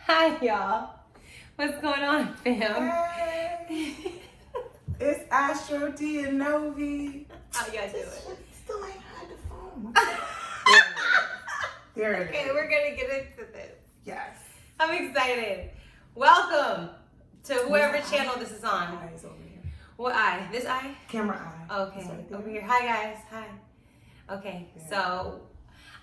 Hi, y'all. What's going on, fam? Hey, it's AstroDee and Novi. How y'all doing? Still ain't had the phone. Okay, we're gonna get into this. Yes. I'm excited. Welcome to whoever channel this is on. Eyes over here. What eye? This eye? Camera eye. Okay, It's right there. over here. Hi, guys. Hi. Okay, Yeah. so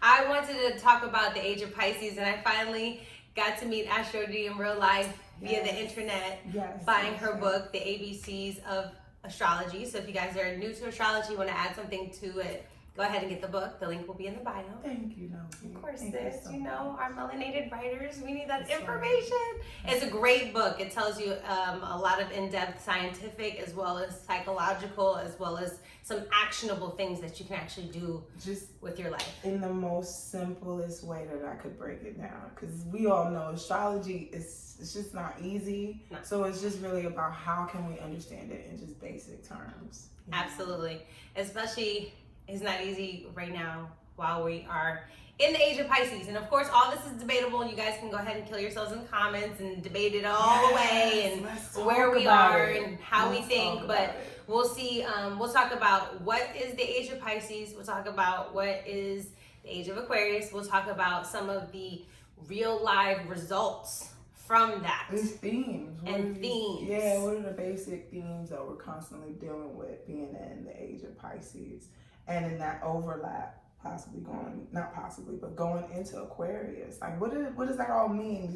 I wanted to talk about the Age of Pisces, and I finally got to meet AstroDee in real life via the internet, Yes. buying her book, The ABCs of Astrology. So if you guys are new to astrology, want to add something to it, go ahead and get the book. The link will be in the bio. Thank you, Novi. Of course, Thank sis. so You know, much. our melanated writers, we need that That's information. It's a great book. It tells you a lot of in-depth scientific as well as psychological, as well as some actionable things that you can actually do Just with your life. in the most simplest way that I could break it down, because we all know astrology it's just not easy. No. So it's just really about how can we understand it in just basic terms. you know? Absolutely. Especially, it's not easy right now while we are in the Age of Pisces. And of course, all this is debatable. You guys can go ahead and kill yourselves in the comments and debate it all the way and Let's talk where we about are it. and how we Let's think. talk But about it. we'll see. We'll talk about what is the Age of Pisces. We'll talk about what is the Age of Aquarius. We'll talk about some of the real live results from that. These themes. What And are themes. Yeah, what are the basic themes that we're constantly dealing with being in the Age of Pisces? And in that overlap, possibly going, not possibly, but going into Aquarius. Like, what does that all mean?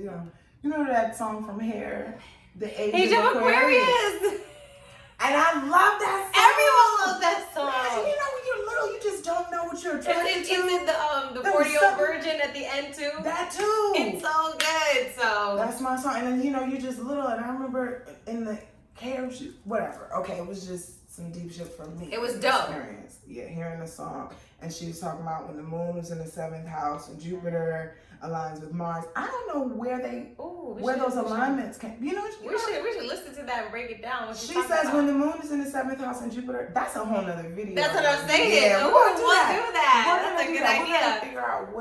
You know that song from Hair? The Age of Aquarius! And I love that song. Everyone loves that song. Man, you know, when you're little, you just don't know what you're attracted Is to. it the There was 40-year-old something- virgin at the end too? That too. It's so good. So That's my song. And then, you're just little. And I remember in the hair, whatever. Okay, it was just some deep shit for me. It was An dope. Experience. Yeah, hearing the song. And she was talking about when the moon was in the 7th house and Jupiter aligns with Mars. I don't know where those alignments came. We should listen to that and break it down. What She says when the moon is in the 7th house and Jupiter, that's a whole nother video. That's what I'm saying. Yeah, Ooh, we're gonna do we'll that. do that. We're That's gonna a do good that. We're idea. gonna figure out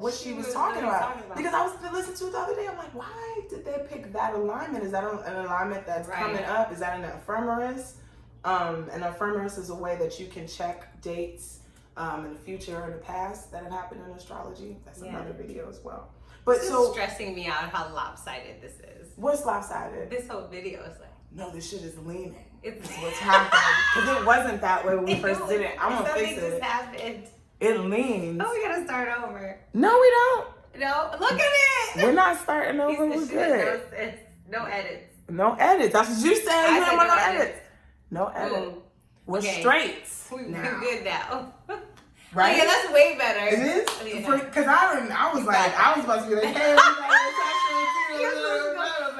what she was talking really about. talking about. Because I was listening to it the other day. I'm like, why did they pick that alignment? Is that an alignment that's Right. coming up? Is that an ephemeris? An ephemeris is a way that you can check dates in the future or the past that have happened in astrology. That's another video as well. But This is stressing me out how lopsided this is. what's lopsided? This whole video is like No, this shit is leaning. it's That's what's happening. Because it wasn't that way when we first did it. I'm gonna something fix just it. happened. It leans. Oh, we gotta start over. No, we don't. No, look at it. We're not starting over. We're Piece of good. shit. No edits. No edits. That's what you said. I You said don't want no no edits. edits. No edits. Boom. We're Okay. straights. We now. good now. Right? Yeah, that's way better. It is? Yeah. Because I was like, I was about to be like, hey,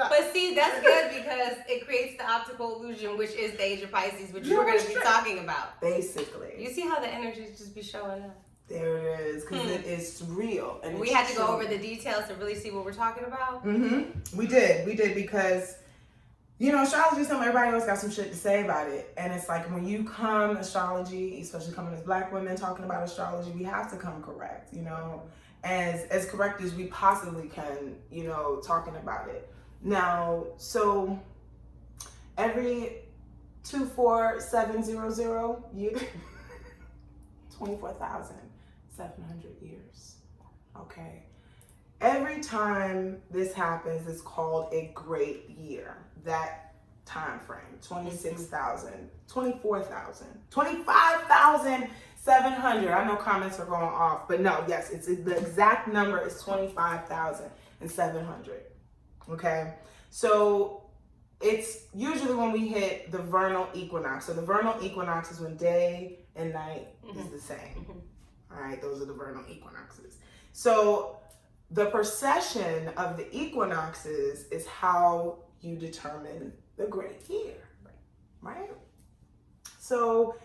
But see, that's good because it creates the optical illusion, which is the Age of Pisces, which Yeah, we're going we're to be straight. talking about. Basically. You see how the energies just be showing up? There it is. Because it is real. And We it's had to go true. over the details to really see what we're talking about. Mm-hmm. We did because, astrology is something everybody else got some shit to say about it. And it's like when you come astrology, especially coming as Black women talking about astrology, we have to come correct, as correct as we possibly can, talking about it. Now, so every 24700 year, 24,700 years. Okay. Every time this happens, it's called a great year. That time frame, 26,000, 24,000, 25,700. I know comments are going off, but no, yes, the exact number is 25,700. Okay, so it's usually when we hit the vernal equinox. So the vernal equinox is when day and night is the same. All right, those are the vernal equinoxes. So the precession of the equinoxes is how you determine the great year, right? So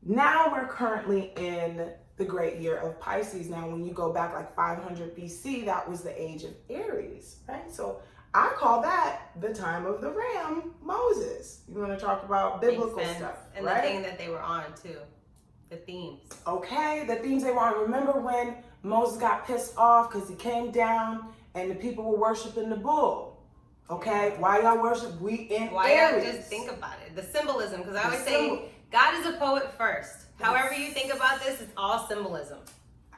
now we're currently in the great year of Pisces. Now, when you go back like 500 BC, that was the age of Aries, right? So I call that the time of the ram, Moses. You want to talk about biblical stuff, and right? the thing that they were on too, the themes. Okay, the themes they were on. Remember when Moses got pissed off because he came down and the people were worshiping the bull. Okay, why y'all worship? We in Why Aries. y'all just think about it? The symbolism, because I always say God is a poet first. However you think about this, it's all symbolism.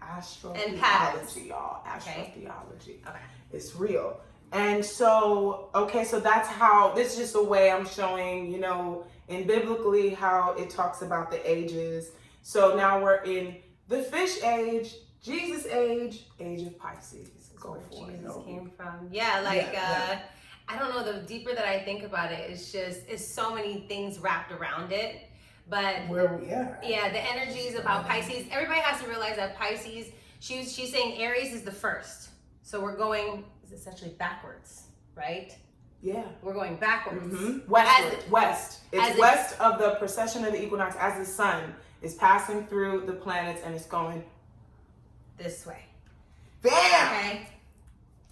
AstroDeeology, y'all. AstroDeeology. Okay. It's real. And so, so that's how, this is just a way I'm showing, in biblically how it talks about the ages. So now we're in the fish age, Jesus age, Age of Pisces. Go for it. Jesus came from. Yeah, I don't know, the deeper that I think about it, it's so many things wrapped around it. But where we are. Yeah, the energies about Pisces. Everybody has to realize that Pisces, she's saying Aries is the first. So we're going essentially backwards, right? Yeah. We're going backwards. Mm-hmm. West. It's west of the precession of the equinox as the sun is passing through the planets and it's going this way. Bam! Okay.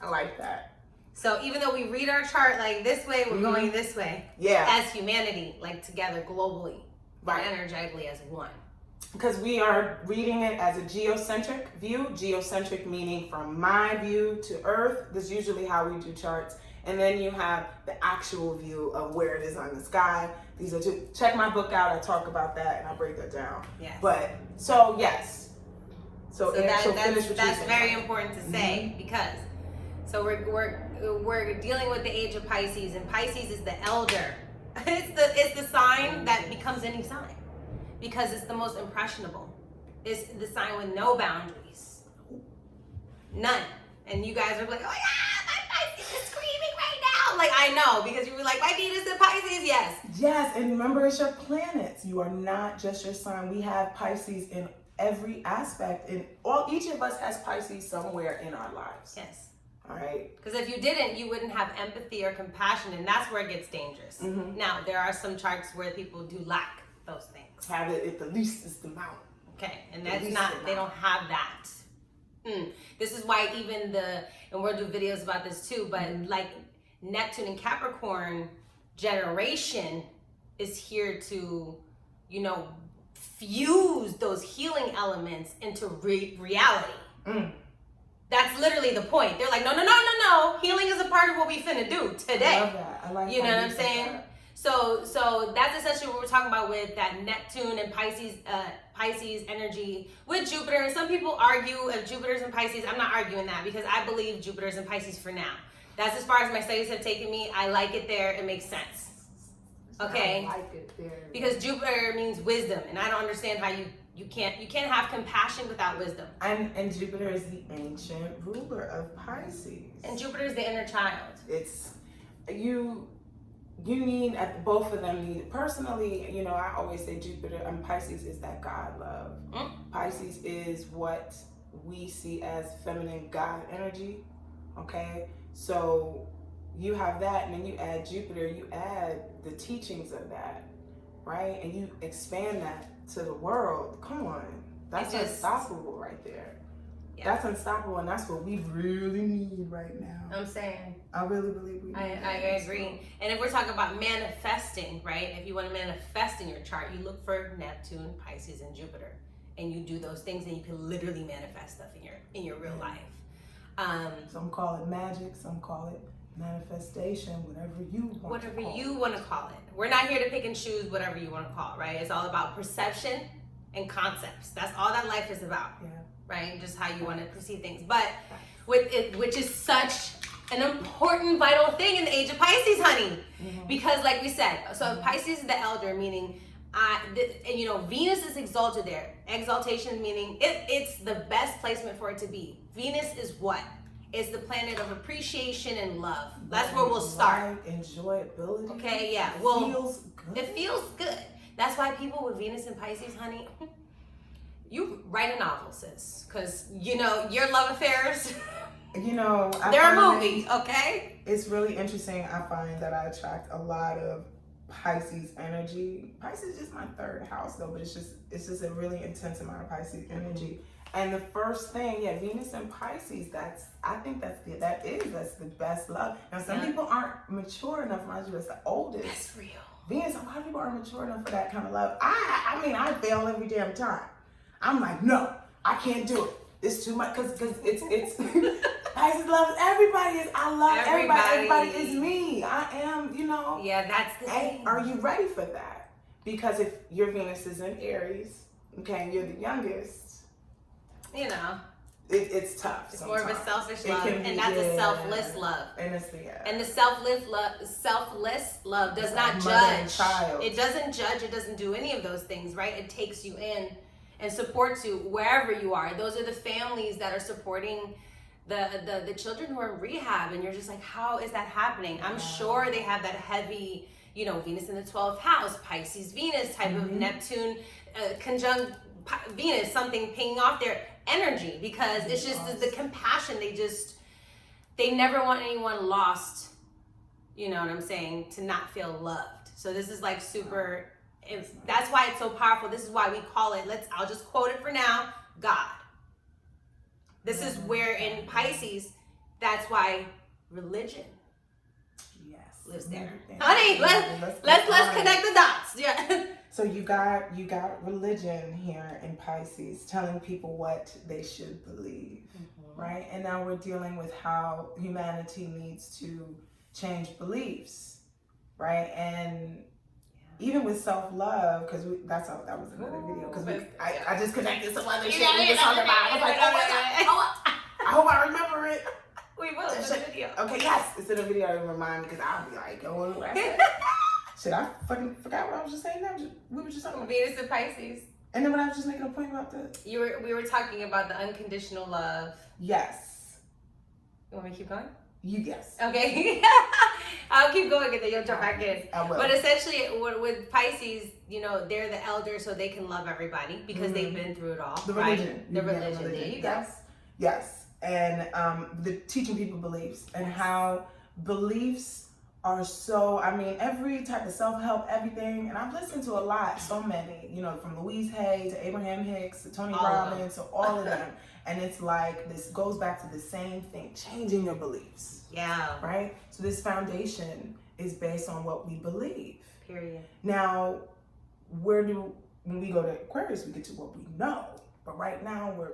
I like that. So even though we read our chart like this way, we're going this way. Yeah. As humanity, like together globally. Right. Energetically as one. Because we are reading it as a geocentric view. Geocentric meaning from my view to Earth. That's usually how we do charts. And then you have the actual view of where it is on the sky. These are two. Check my book out. I talk about that and I break that down. Yes. But so yes. So that's very important to say because we're dealing with the age of Pisces, and Pisces is the elder. It's the sign that becomes any sign because it's the most impressionable. It's the sign with no boundaries, none. And you guys are like, oh yeah, my Pisces is screaming right now. Like I know because you were like, my Venus in Pisces, yes. Yes, and remember it's your planets. You are not just your sign. We have Pisces in every aspect, and each of us has Pisces somewhere in our lives. Yes. All right. Because if you didn't, you wouldn't have empathy or compassion, and that's where it gets dangerous. Mm-hmm. Now, there are some charts where people do lack those things. Have it at the least is the amount. Okay, and that's not, they don't have that. This is why even and we'll do videos about this too, but like Neptune and Capricorn generation is here to, fuse those healing elements into reality. That's literally the point. They're like, no. Healing is a part of what we finna do today. I love that. I like that. You know what I'm saying? So that's essentially what we're talking about with that Neptune and Pisces energy with Jupiter. And some people argue if Jupiter's in Pisces. I'm not arguing that because I believe Jupiter's in Pisces for now. That's as far as my studies have taken me. I like it there. It makes sense. Okay? I like it there. Because Jupiter means wisdom, and I don't understand how you can't have compassion without wisdom. And Jupiter is the ancient ruler of Pisces. And Jupiter is the inner child. It's you need both of them need personally, I always say Jupiter and Pisces is that God love. Pisces is what we see as feminine God energy. Okay? So you have that, and then you add Jupiter, you add the teachings of that, right? And you expand that to the world. Come on. That's unstoppable right there. Yeah. That's unstoppable, and that's what we really need right now. I'm saying. I really believe we need I agree. And if we're talking about manifesting, right? If you want to manifest in your chart, you look for Neptune, Pisces, and Jupiter. And you do those things, and you can literally manifest stuff in your real life. Some call it magic, some call it manifestation, whatever you want to call it. We're not here to pick and choose whatever you want to call it, right? It's all about perception and concepts. That's all that life is about, right? Just how you want to perceive things. But with it, which is such an important, vital thing in the age of Pisces, honey. Because like we said, so if Pisces is the elder, meaning, Venus is exalted there. Exaltation meaning it's the best placement for it to be. Venus is what? It's the planet of appreciation and love. That's where we'll start. Enjoyability. Okay, yeah. Well, it feels good. That's why people with Venus and Pisces, honey, you write a novel, sis. Because, your love affairs, there are movies, okay? It's really interesting. I find that I attract a lot of Pisces energy. Pisces is just my third house, though, but it's just a really intense amount of Pisces energy. And the first thing, Venus and Pisces, that's the best love. Now, some people aren't mature enough, mind you, it's the oldest. That's real. Venus, a lot of people aren't mature enough for that kind of love. I fail every damn time. I'm like, no, I can't do it. It's too much, because it's Pisces loves everybody. I love everybody. Everybody. Everybody is me. I am, you know. Yeah, that's the thing. Are you ready for that? Because if your Venus is in Aries, okay, and you're the youngest, you know, it's tough. It's sometimes. more of a selfish love, and that's a selfless love. And it's and the selfless love does not mother and judge. child. It doesn't judge. It doesn't do any of those things, right? It takes you in and supports you wherever you are. Those are the families that are supporting the children who are in rehab, and you're just like, how is that happening? I'm sure they have that heavy, you know, Venus in the 12th house, Pisces Venus type of Neptune conjunct Venus, something pinging off their energy, because it's just the compassion. They never want anyone lost, you know what I'm saying, to not feel loved. So this is like super, that's why it's so powerful. This is why we call it, I'll just quote it for now, God. This is where in Pisces, that's why religion lives there. Honey, let's connect the dots. Yeah. So you got religion here in Pisces telling people what they should believe, right? And now we're dealing with how humanity needs to change beliefs, right? And even with self-love, because that was another video, because I just connected some other shit we were talking about. I was like, oh my God, I hope I remember it. We will. It's in the video. Okay, yes, it's in the video. To remind me, because I'll be like, oh, what I said. Shit, I fucking forgot what I was just saying now. We were just talking about Venus and Pisces. And then when I was just making a point about we were talking about the unconditional love. Yes. You want me to keep going? Yes. Okay. I'll keep going and then you'll jump back in. I will. But essentially, with Pisces, you know, they're the elder, so they can love everybody because they've been through it all. The religion. Right? The religion. There you go. Yes. And the teaching people beliefs and how beliefs are so, I mean, every type of self-help, everything, and I've listened to a lot, so many, you know, from Louise Hay to Abraham Hicks to Tony Robbins to all of them. And it's like, this goes back to the same thing, changing your beliefs. Yeah. Right? So this foundation is based on what we believe. Period. Now, when we go to Aquarius, we get to what we know. But right now, we're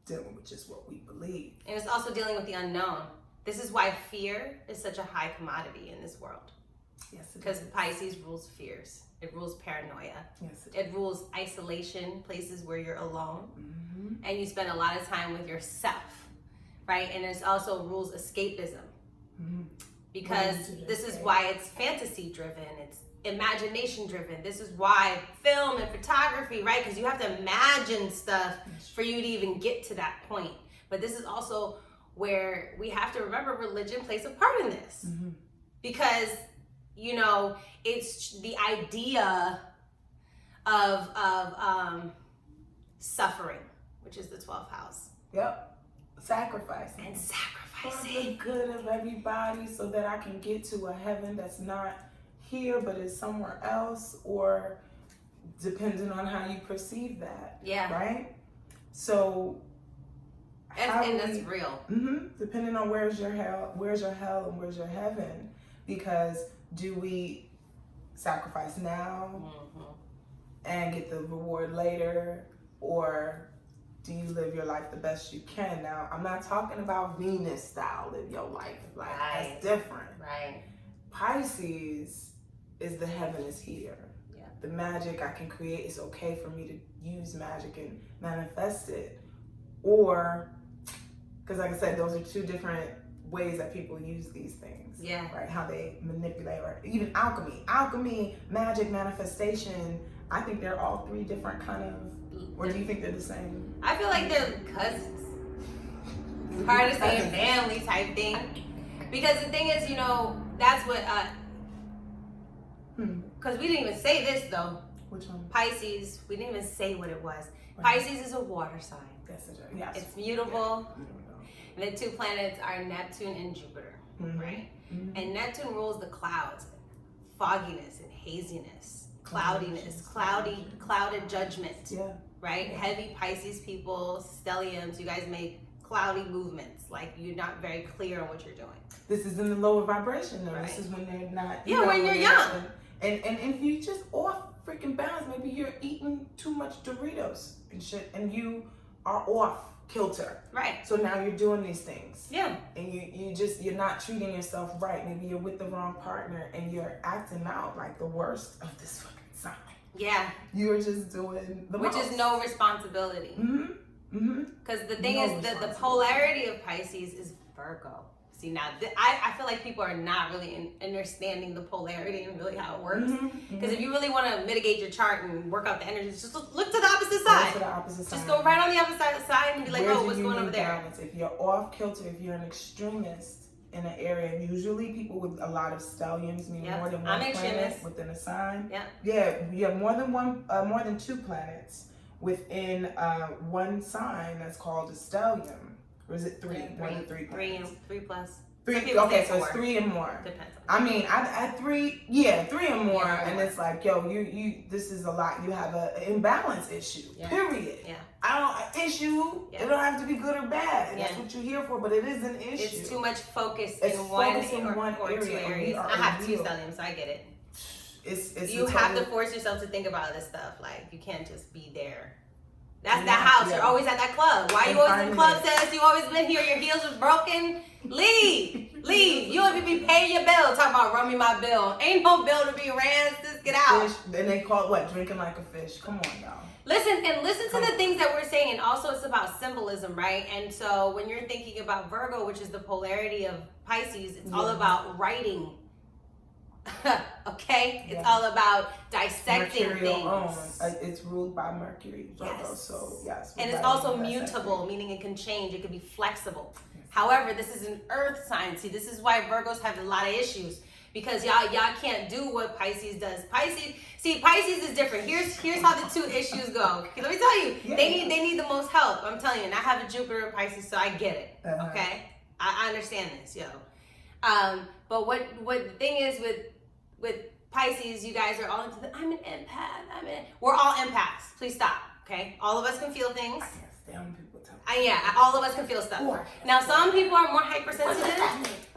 dealing with just what we believe. And it's also dealing with the unknown. This is why fear is such a high commodity in this world. Yes, because Pisces rules fears. It rules paranoia. Yes, it rules isolation, places where you're alone, and you spend a lot of time with yourself, right? And it also rules escapism, because this is why it's fantasy driven. It's imagination driven. This is why film and photography, right? Because you have to imagine stuff for you to even get to that point. But this is also where we have to remember religion plays a part in this, because, you know, it's the idea of suffering, which is the 12th house. Yep. Sacrificing. And sacrificing. For the good of everybody, so that I can get to a heaven that's not here but is somewhere else, or depending on how you perceive that. Yeah. Right? So and that's real. Depending on where's your hell and where's your heaven. Because do we sacrifice now and get the reward later, or do you live your life the best you can? Now, I'm not talking about Venus style, live your life. Like, that's different. Right. Pisces is the heaven is here. Yeah. The magic I can create, it's okay for me to use magic and manifest it. Or, because like I said, those are two different ways that people use these things. Yeah. Right? How they manipulate, or even alchemy. Alchemy, magic, manifestation, I think they're all three different kind of, or do you think they're the same? I feel like they're cousins. Part of the same family type thing. Because the thing is, you know, that's what, because we didn't even say this though. Which one? Pisces, we didn't even say what it was. Right. Pisces is a water sign. Yes. It's mutable. Yeah. And the two planets are Neptune and Jupiter, right? And Neptune rules the clouds, fogginess and haziness, cloudiness, clouded judgment, right? Yeah. Heavy Pisces people, stelliums, you guys make cloudy movements, like you're not very clear on what you're doing. This is in the lower vibration though. Right. This is when they're not. Yeah, when you're young. And if you just off freaking balance, maybe you're eating too much Doritos and shit, and you are off kilter. Right. So now you're doing these things. Yeah. And you're not treating yourself right. Maybe you're with the wrong partner and you're acting out like the worst of this fucking sign. Yeah. You're just doing the Which most. is no responsibility. Because the thing is that the polarity of Pisces is Virgo. See, now I feel like people are not really understanding the polarity and really how it works. Because if you really want to mitigate your chart and work out the energies, just look to the opposite side. To the opposite side. Just go right on the opposite side and be like, oh, what's going over there? Balance? If you're off kilter, if you're an extremist in an area, usually people with a lot of stelliums, meaning more than one planet within a sign. Yeah, you have more than 2 planets within one sign that's called a stellium. Or is it 3? Yeah, 1 to 3 planets. 3 plus. 3. Okay, so it's 3 and more. Depends. I mean, I 3. Yeah, 3 and more, and it's like, yo, you. This is a lot. You have an imbalance issue. Period. Yeah. Issue. It don't have to be good or bad. That's what you're here for, but it is an issue. It's too much focus in one area, 2 areas. I have 2 stelliums, so I get it. It's you have to force yourself to think about this stuff. Like, you can't just be there. That's the house. You're always at that club. Why you always in the club, sis? You always been here. Your heels are broken. Leave. You don't even be paying your bill. Talk about run me my bill. Ain't no bill to be ran, sis. Get out. Then they call it what? Drinking like a fish. Come on, y'all. Listen to the things that we're saying, and also it's about symbolism, right? And so when you're thinking about Virgo, which is the polarity of Pisces, it's all about writing. Okay? It's all about dissecting things. It's ruled by Mercury, Virgo, so yes. And it's also mutable, meaning it can change. It can be flexible. However, this is an earth sign. See, this is why Virgos have a lot of issues. Because y'all can't do what Pisces does. Pisces is different. Here's how the 2 issues go. Let me tell you, they need the most help. I'm telling you, and I have a Jupiter in Pisces, so I get it. Okay, I understand this, yo. But what the thing is with Pisces, you guys are all into I'm an empath. We're all empaths. Please stop. Okay, all of us can feel things. I can't stand people talking. All of us can feel stuff. Now, some people are more hypersensitive.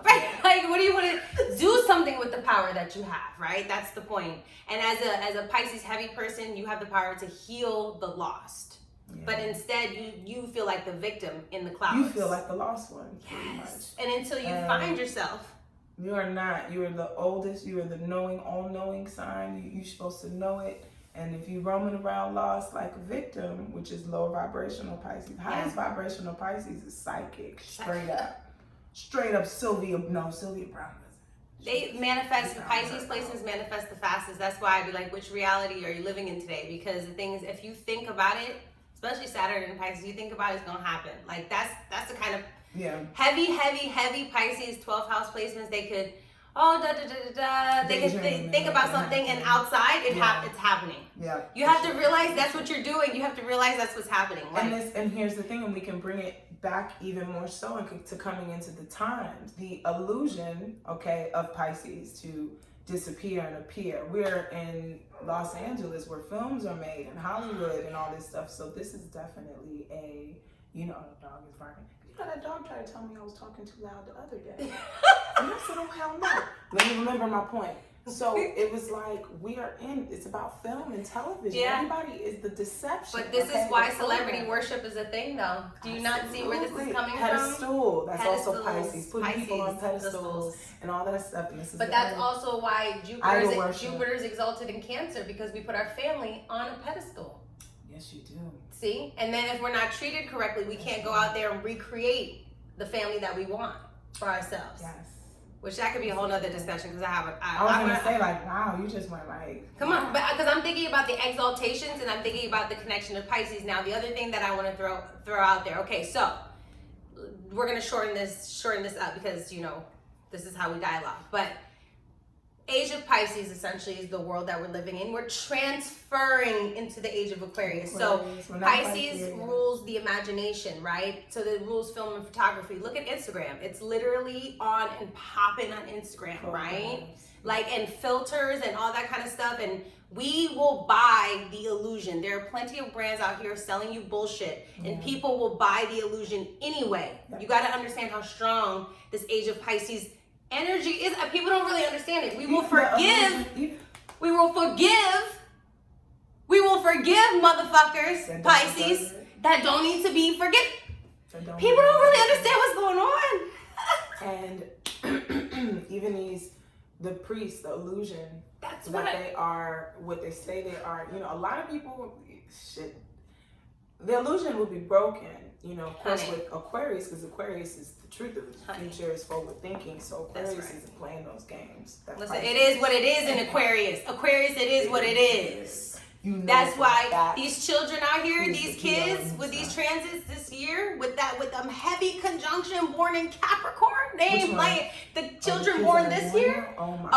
Right? Like, what do you want to do something with the power that you have, right? That's the point. And as a Pisces heavy person, you have the power to heal the lost. Yeah. But instead, you feel like the victim in the clouds. You feel like the lost one. Yes. And until you find yourself. You are not. You are the oldest. You are the all-knowing sign. You're supposed to know it. And if you're roaming around lost like a victim, which is lower vibrational Pisces, highest vibrational Pisces is psychic, straight up. Sylvia Brown doesn't. They manifest, Pisces placements manifest the fastest. That's why I'd be like, which reality are you living in today? Because the thing is, if you think about it, especially Saturn and Pisces, you think about it, it's gonna happen. Like that's the kind of heavy Pisces 12th house placements. They could they could think about something, and outside it's happening. Yeah. You have to realize that's what you're doing. You have to realize that's what's happening. Like, and here's the thing, and we can bring it back even more so to coming into the times. The illusion, of Pisces to disappear and appear. We're in Los Angeles where films are made, and Hollywood and all this stuff. So this is definitely the dog is barking. That dog tried to tell me I was talking too loud the other day. And I said, oh, hell no. Let me remember my point. So it was like, it's about film and television. Yeah. Everybody is the deception. But this is why celebrity worship is a thing, though. Do you not see where this is coming from? That's also Pisces. Putting people on pedestals and all that stuff. And but that's also why Jupiter's exalted in Cancer, because we put our family on a pedestal. Yes, you do. See? And then if we're not treated correctly, we can't go out there and recreate the family that we want for ourselves. Yes. Which that could be a whole nother discussion, because I was going to say, like, wow, you just went like... Come on, but because I'm thinking about the exaltations and I'm thinking about the connection of Pisces. Now, the other thing that I want to throw out there. Okay, so we're going to shorten this up because, this is how we dialogue. But Age of Pisces essentially is the world that we're living in. We're transferring into the Age of Aquarius. So Pisces rules the imagination, right? So it rules film and photography. Look at Instagram. It's literally on and popping on Instagram, right? Like, and filters and all that kind of stuff. And we will buy the illusion. There are plenty of brands out here selling you bullshit, and people will buy the illusion anyway. You got to understand how strong this Age of Pisces energy is. People don't really understand it. We will forgive. We will forgive motherfuckers, Pisces, that don't need to be People don't really understand what's going on. And even the priests, the illusion they are, what they say they are. You know, a lot of people, the illusion will be broken. You know, of course, with Aquarius, because Aquarius is the truth of the future, is forward thinking. So Aquarius isn't playing those games. Listen, it is what it is in Aquarius. Aquarius, it is what it is. You know, that's why these children out here, these kids with these transits this year, with them heavy conjunction born in Capricorn, they ain't playing. The children born this year,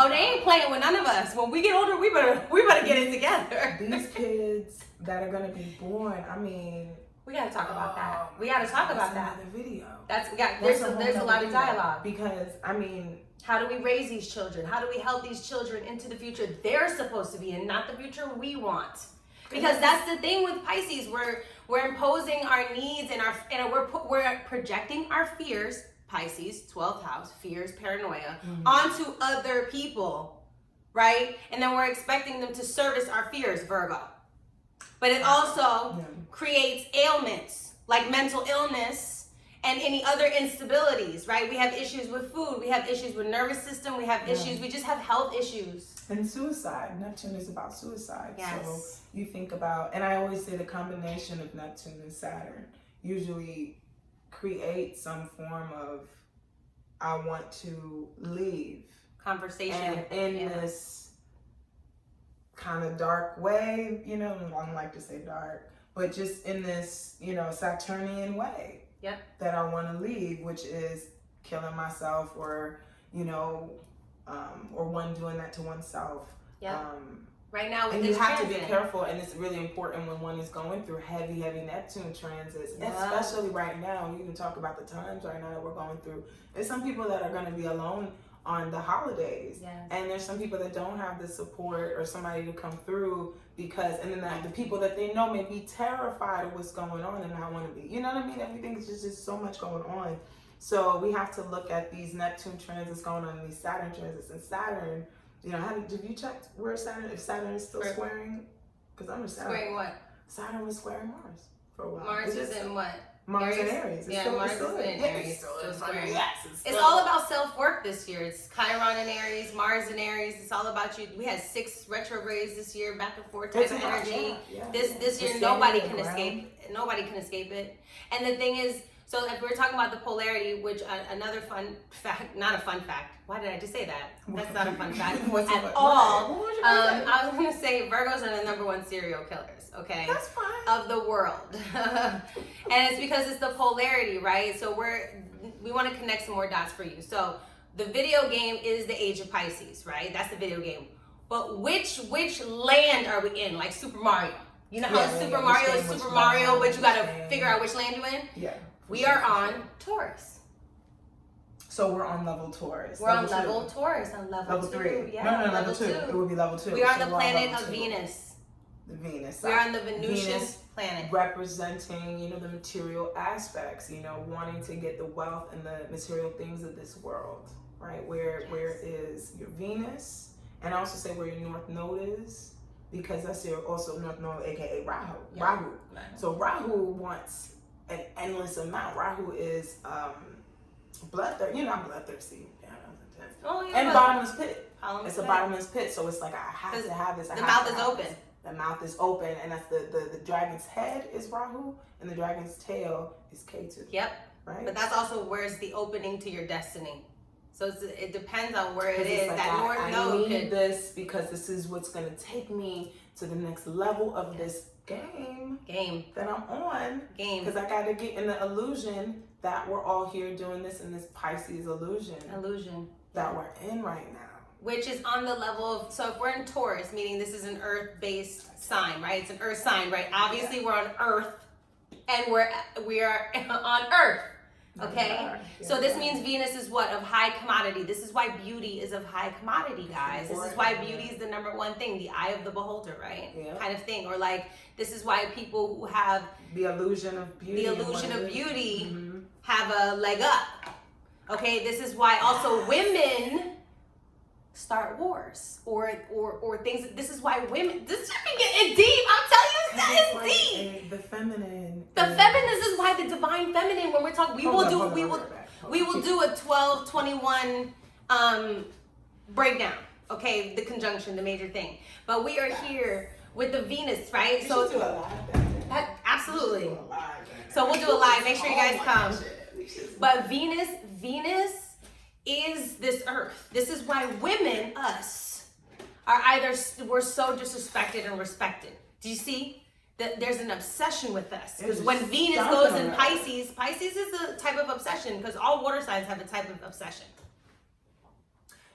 they ain't playing with none of us. When we get older, we better get it together. These kids that are gonna be born, I mean, we gotta talk about that. We gotta talk about that. Another video. There's a lot of dialogue because I mean. How do we raise these children? How do we help these children into the future they're supposed to be in, not the future we want? Because that's the thing with Pisces. We're imposing our needs and we're projecting our fears, Pisces, 12th house, fears, paranoia, onto other people, right? And then we're expecting them to service our fears, Virgo. But it also creates ailments like mental illness and any other instabilities, right? We have issues with food. We have issues with nervous system. We have issues. We just have health issues. And suicide. Neptune is about suicide. Yes. So you think about, and I always say the combination of Neptune and Saturn usually creates some form of, I want to leave. Conversation. And in this kind of dark way, you know, I don't like to say dark, but just in this, you know, Saturnian way. Yep. That I want to leave, which is killing myself, or you know, or one doing that to oneself. Yeah. Right now, with and this you have transit, to be careful, and it's really important when one is going through heavy Neptune transits, especially right now. You can talk about the times right now that we're going through. There's some people that are going to be alone on the holidays, and there's some people that don't have the support or somebody to come through because, and then the people that they know may be terrified of what's going on and not want to be, you know what I mean? Everything's just so much going on. So we have to look at these Neptune transits going on and these Saturn transits. And Saturn, you know, have you checked where Saturn, if Saturn is still squaring? Because I'm a Saturn. Squaring what? Saturn was squaring Mars for a while. Mars is in what? Mars and Aries. Mars is in Aries. It's all all about self-work this year. It's Chiron in Aries, Mars in Aries. It's all about you. We had 6 retrogrades this year, back and forth type of energy. This year, nobody can escape. Nobody can escape it. And the thing is, so if we're talking about the polarity, which another fun fact, not a fun fact. Why did I just say that? That's not a fun fact at all. I was going to say Virgos are the #1 serial killers, okay? That's fine. Of the world. And it's because it's the polarity, right? So we want to connect some more dots for you. So the video game is the Age of Pisces, right? That's the video game. But which land are we in? Like Super Mario. You know how Super Mario is Super Mario, but you got to figure out which land you're in? Yeah. We are on Taurus. So we're on level Taurus. We're on level Taurus, on level 3. Yeah, no, level 2. It would be level 2. We are on the planet of Venus. The Venus. We are on the Venusian planet. Representing, you know, the material aspects, you know, wanting to get the wealth and the material things of this world, right? Where is your Venus? And I also say where your North Node is, because that's your also North Node, aka Rahu. Yeah. Rahu. So Rahu wants an endless amount. Rahu is bloodthirsty. You know, I'm bloodthirsty. And bottomless pit. It's a bottomless pit, so it's like I have to have this. The mouth is open. The mouth is open, and that's the dragon's head is Rahu, and the dragon's tail is Ketu. Yep. Right. But that's also where's the opening to your destiny. So it depends on where it is. Like that North Node. I need this because this is what's going to take me to the next level of this game that I'm on. Because I got to get in the illusion that we're all here doing this in this Pisces illusion that we're in right now. Which is on the level of, so if we're in Taurus, meaning this is an earth-based sign, right? It's an earth sign, right? Obviously we're on Earth, and we are on Earth, okay? So this means Venus is what? Of high commodity. This is why beauty is of high commodity, guys. This is why beauty is the #1 thing, the eye of the beholder, right? Yeah. Kind of thing. Or like, this is why people who have the illusion of beauty, have a leg up, okay? This is why also women start wars or things. This is why women. This should be getting deep. I'm telling you, that is deep. The feminine. This is why the divine feminine. When we're talking, we will do a 12-21 breakdown. Okay, the conjunction, the major thing. But we are here with the Venus, right? We should do a live. Absolutely. So we'll do a live. Make sure you guys come. But Venus is this earth. This is why women, us, are we're so disrespected and respected. Do you see that there's an obsession with us? Because when Venus goes in Pisces is a type of obsession, because all water signs have a type of obsession.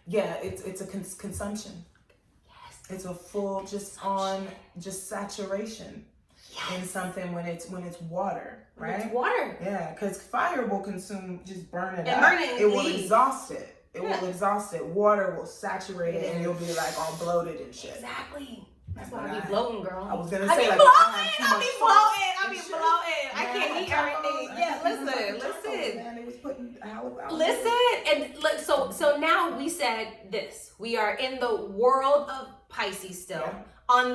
Yeah, it's a consumption. Yes. It's a full just saturation. Yes. In something when it's water, right? When it's water. Yeah, because fire will consume, just burn it up. It will exhaust it. It will exhaust it. Water will saturate it, and you'll be like all bloated and shit. Exactly. That's why I be bloating, girl. I was gonna say I be bloating. I can't eat everything. Yeah, listen. Man, it was putting listen, and look. So now we said this. We are in the world of Pisces still. Yeah.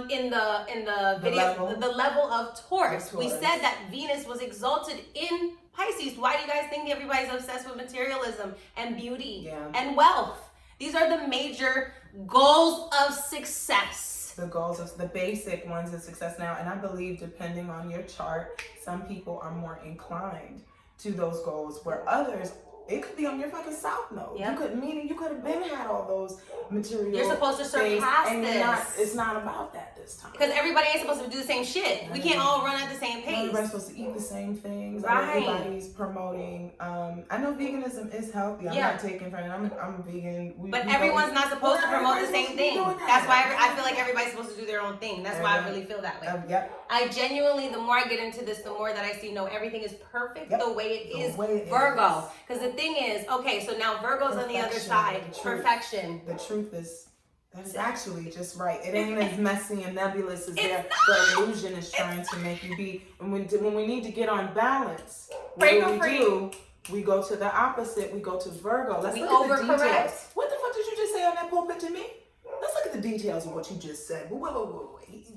In the video, the level of Taurus. We said that Venus was exalted in Pisces. Why do you guys think everybody's obsessed with materialism and beauty and wealth? These are the major goals of success. The goals of the basic ones of success now. And I believe depending on your chart, some people are more inclined to those goals where others, it could be on your fucking south node. Yep. You could have been had all those material. You're supposed to surpass this. It's not about that this time. Because everybody ain't supposed to do the same shit. We can't all run at the same pace. Everybody's supposed to eat the same things. Right. Everybody's promoting. I know veganism is healthy. I'm not taking from it. I'm vegan. But everyone's not supposed to promote the same thing. That's why I feel like everybody's supposed to do their own thing. That's why I really feel that way. I genuinely, the more I get into this, the more that I see, no, everything is perfect the way it is. Virgo. Because the thing is, okay, so now Virgo's on the other side. Perfection. The truth is, that's actually just right. It ain't as messy and nebulous as the illusion is trying to make you be. When we need to get on balance, what do? We go to the opposite. We go to Virgo. Let's look at the details. What the fuck did you just say on that pulpit to me? Let's look at the details of what you just said. Wait.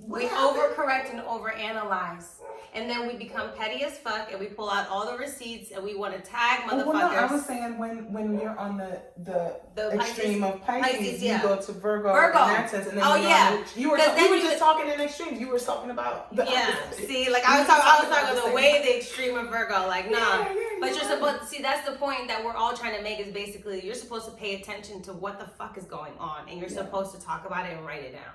We overcorrect and overanalyze. And then we become petty as fuck, and we pull out all the receipts, and we want to tag motherfuckers. Well, no, I was saying when you're on the extreme of Pisces, you go to Virgo in that sense. And then you were just talking in extremes. You were talking about the opposite. See, like I was talking the way the extreme of Virgo, like nah. But you're supposed to see, that's the point that we're all trying to make, is basically you're supposed to pay attention to what the fuck is going on, and you're supposed to talk about it and write it down.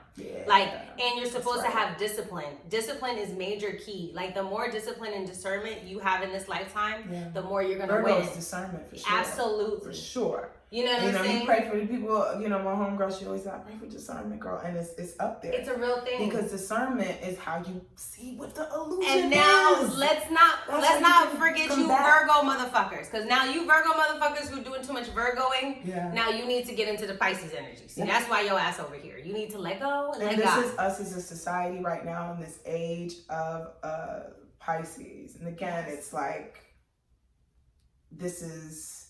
And you're supposed to have discipline. Discipline is major key. Like the more discipline and discernment you have in this lifetime, the more you're gonna win. Virgo's discernment for sure. Absolutely. For sure. You know what I'm saying? You pray for the people, my homegirl, she always said, I pray for discernment, girl. And it's up there. It's a real thing. Because discernment is how you see what the illusion is. And now, let's not forget you Virgo motherfuckers. Because now you Virgo motherfuckers who are doing too much Virgoing, now you need to get into the Pisces energy. See, that's why your ass over here. You need to let go and let go. This is us as a society right now in this age of Pisces. And again, it's like, this is...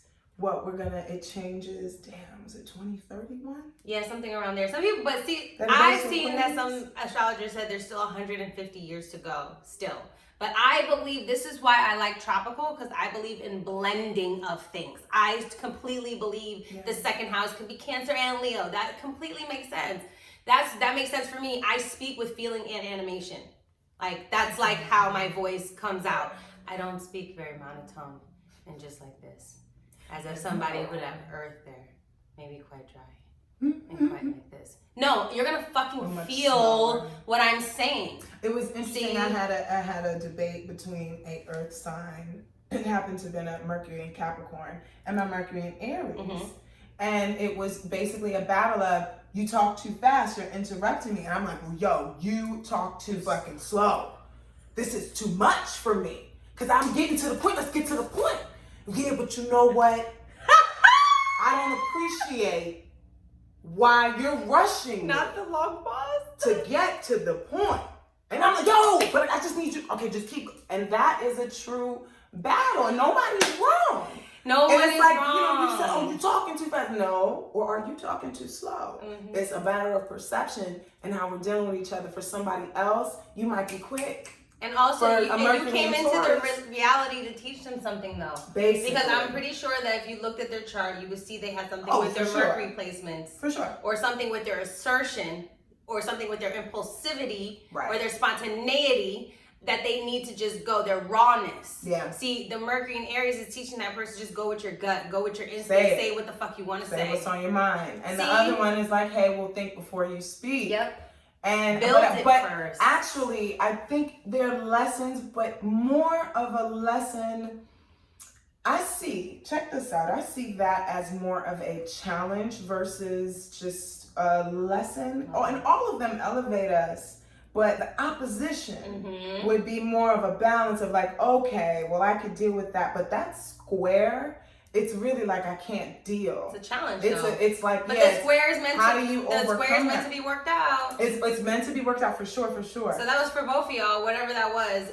it changes, is it 2031? Yeah, something around there. Some people, but see, I've seen that some astrologers said there's still 150 years to go still. But I believe, this is why I like tropical, because I believe in blending of things. I completely believe the second house could be Cancer and Leo. That completely makes sense. That makes sense for me. I speak with feeling and animation. Like, that's like how my voice comes out. I don't speak very monotone and just like this. As if somebody would have earth there. Maybe quite dry. And quite like this. No, you're gonna fucking feel what I'm saying. It was interesting. I had a debate between a earth sign. It happened to have been a Mercury in Capricorn and my Mercury in Aries. And it was basically a battle of, you talk too fast, you're interrupting me. And I'm like, well, yo, you talk too fucking slow. This is too much for me. Because I'm getting to the point. Let's get to the point. Yeah, but you know what? I don't appreciate why you're rushing Not the long pause. To get to the point. And I'm like, yo, but I just need you. Okay, just keep. And that is a true battle, and nobody's wrong. No And one it's is like, wrong. you said, oh, you're talking too fast. No, or are you talking too slow? Mm-hmm. It's a matter of perception and how we're dealing with each other. For somebody else, you might be quick. And also, For you Mercury came and into Taurus. the reality to teach them something, though. Basically. Because I'm pretty sure that if you looked at their chart, you would see they had something with for their sure. Mercury placements. For sure. Or something with their assertion, or something with their impulsivity, Right. or their spontaneity, that they need to just go, their rawness. Yeah. See, the Mercury in Aries is teaching that person just go with your gut, go with your instinct, say what the fuck you want to say. Say what's on your mind. And See? the other one is like, hey, we'll think before you speak. Yep. And build it first. Actually, I think they're lessons, but more of a lesson. Check this out. I see that as more of a challenge versus just a lesson. Oh, and all of them elevate us, but the opposition would be more of a balance of like, okay, well, I could deal with that, but that's square. It's really like I can't deal. It's a challenge. It's like, but the square is meant how to. do you the overcome square is meant that? to be worked out. It's meant to be worked out for sure. So that was for both of y'all, whatever that was.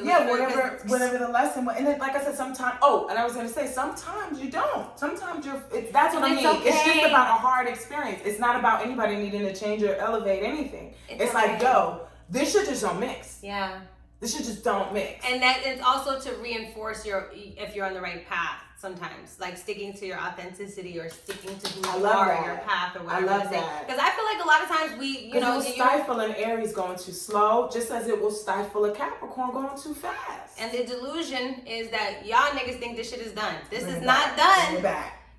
Whatever the lesson was. And then, like I said, sometimes. Oh, and I was gonna say, sometimes you don't. Sometimes that's what I mean. Okay. It's just about a hard experience. It's not about anybody needing to change or elevate anything. It's okay. like, yo, this shit just don't mix. Yeah. This shit just don't mix. And that it's also to reinforce if you're on the right path. Sometimes, like sticking to your authenticity or sticking to who you are, your path, or whatever. I love that. Because I feel like a lot of times it will stifle an Aries going too slow, just as it will stifle a Capricorn going too fast. And the delusion is that y'all niggas think this shit is done. This Bring is it not back. done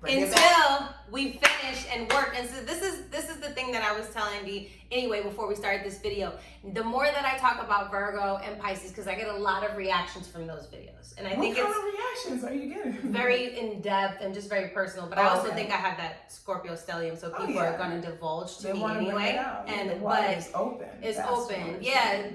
Bring it back. until we finish and work. And so this is the thing that I was telling Dee anyway before we started this video. The more that I talk about Virgo and Pisces, because I get a lot of reactions from those videos, and I think what kind of reactions are you getting? Very in depth and just very personal. But I also think I have that Scorpio stellium, so people are going to divulge to me anyway. But it's open. It's open, yeah.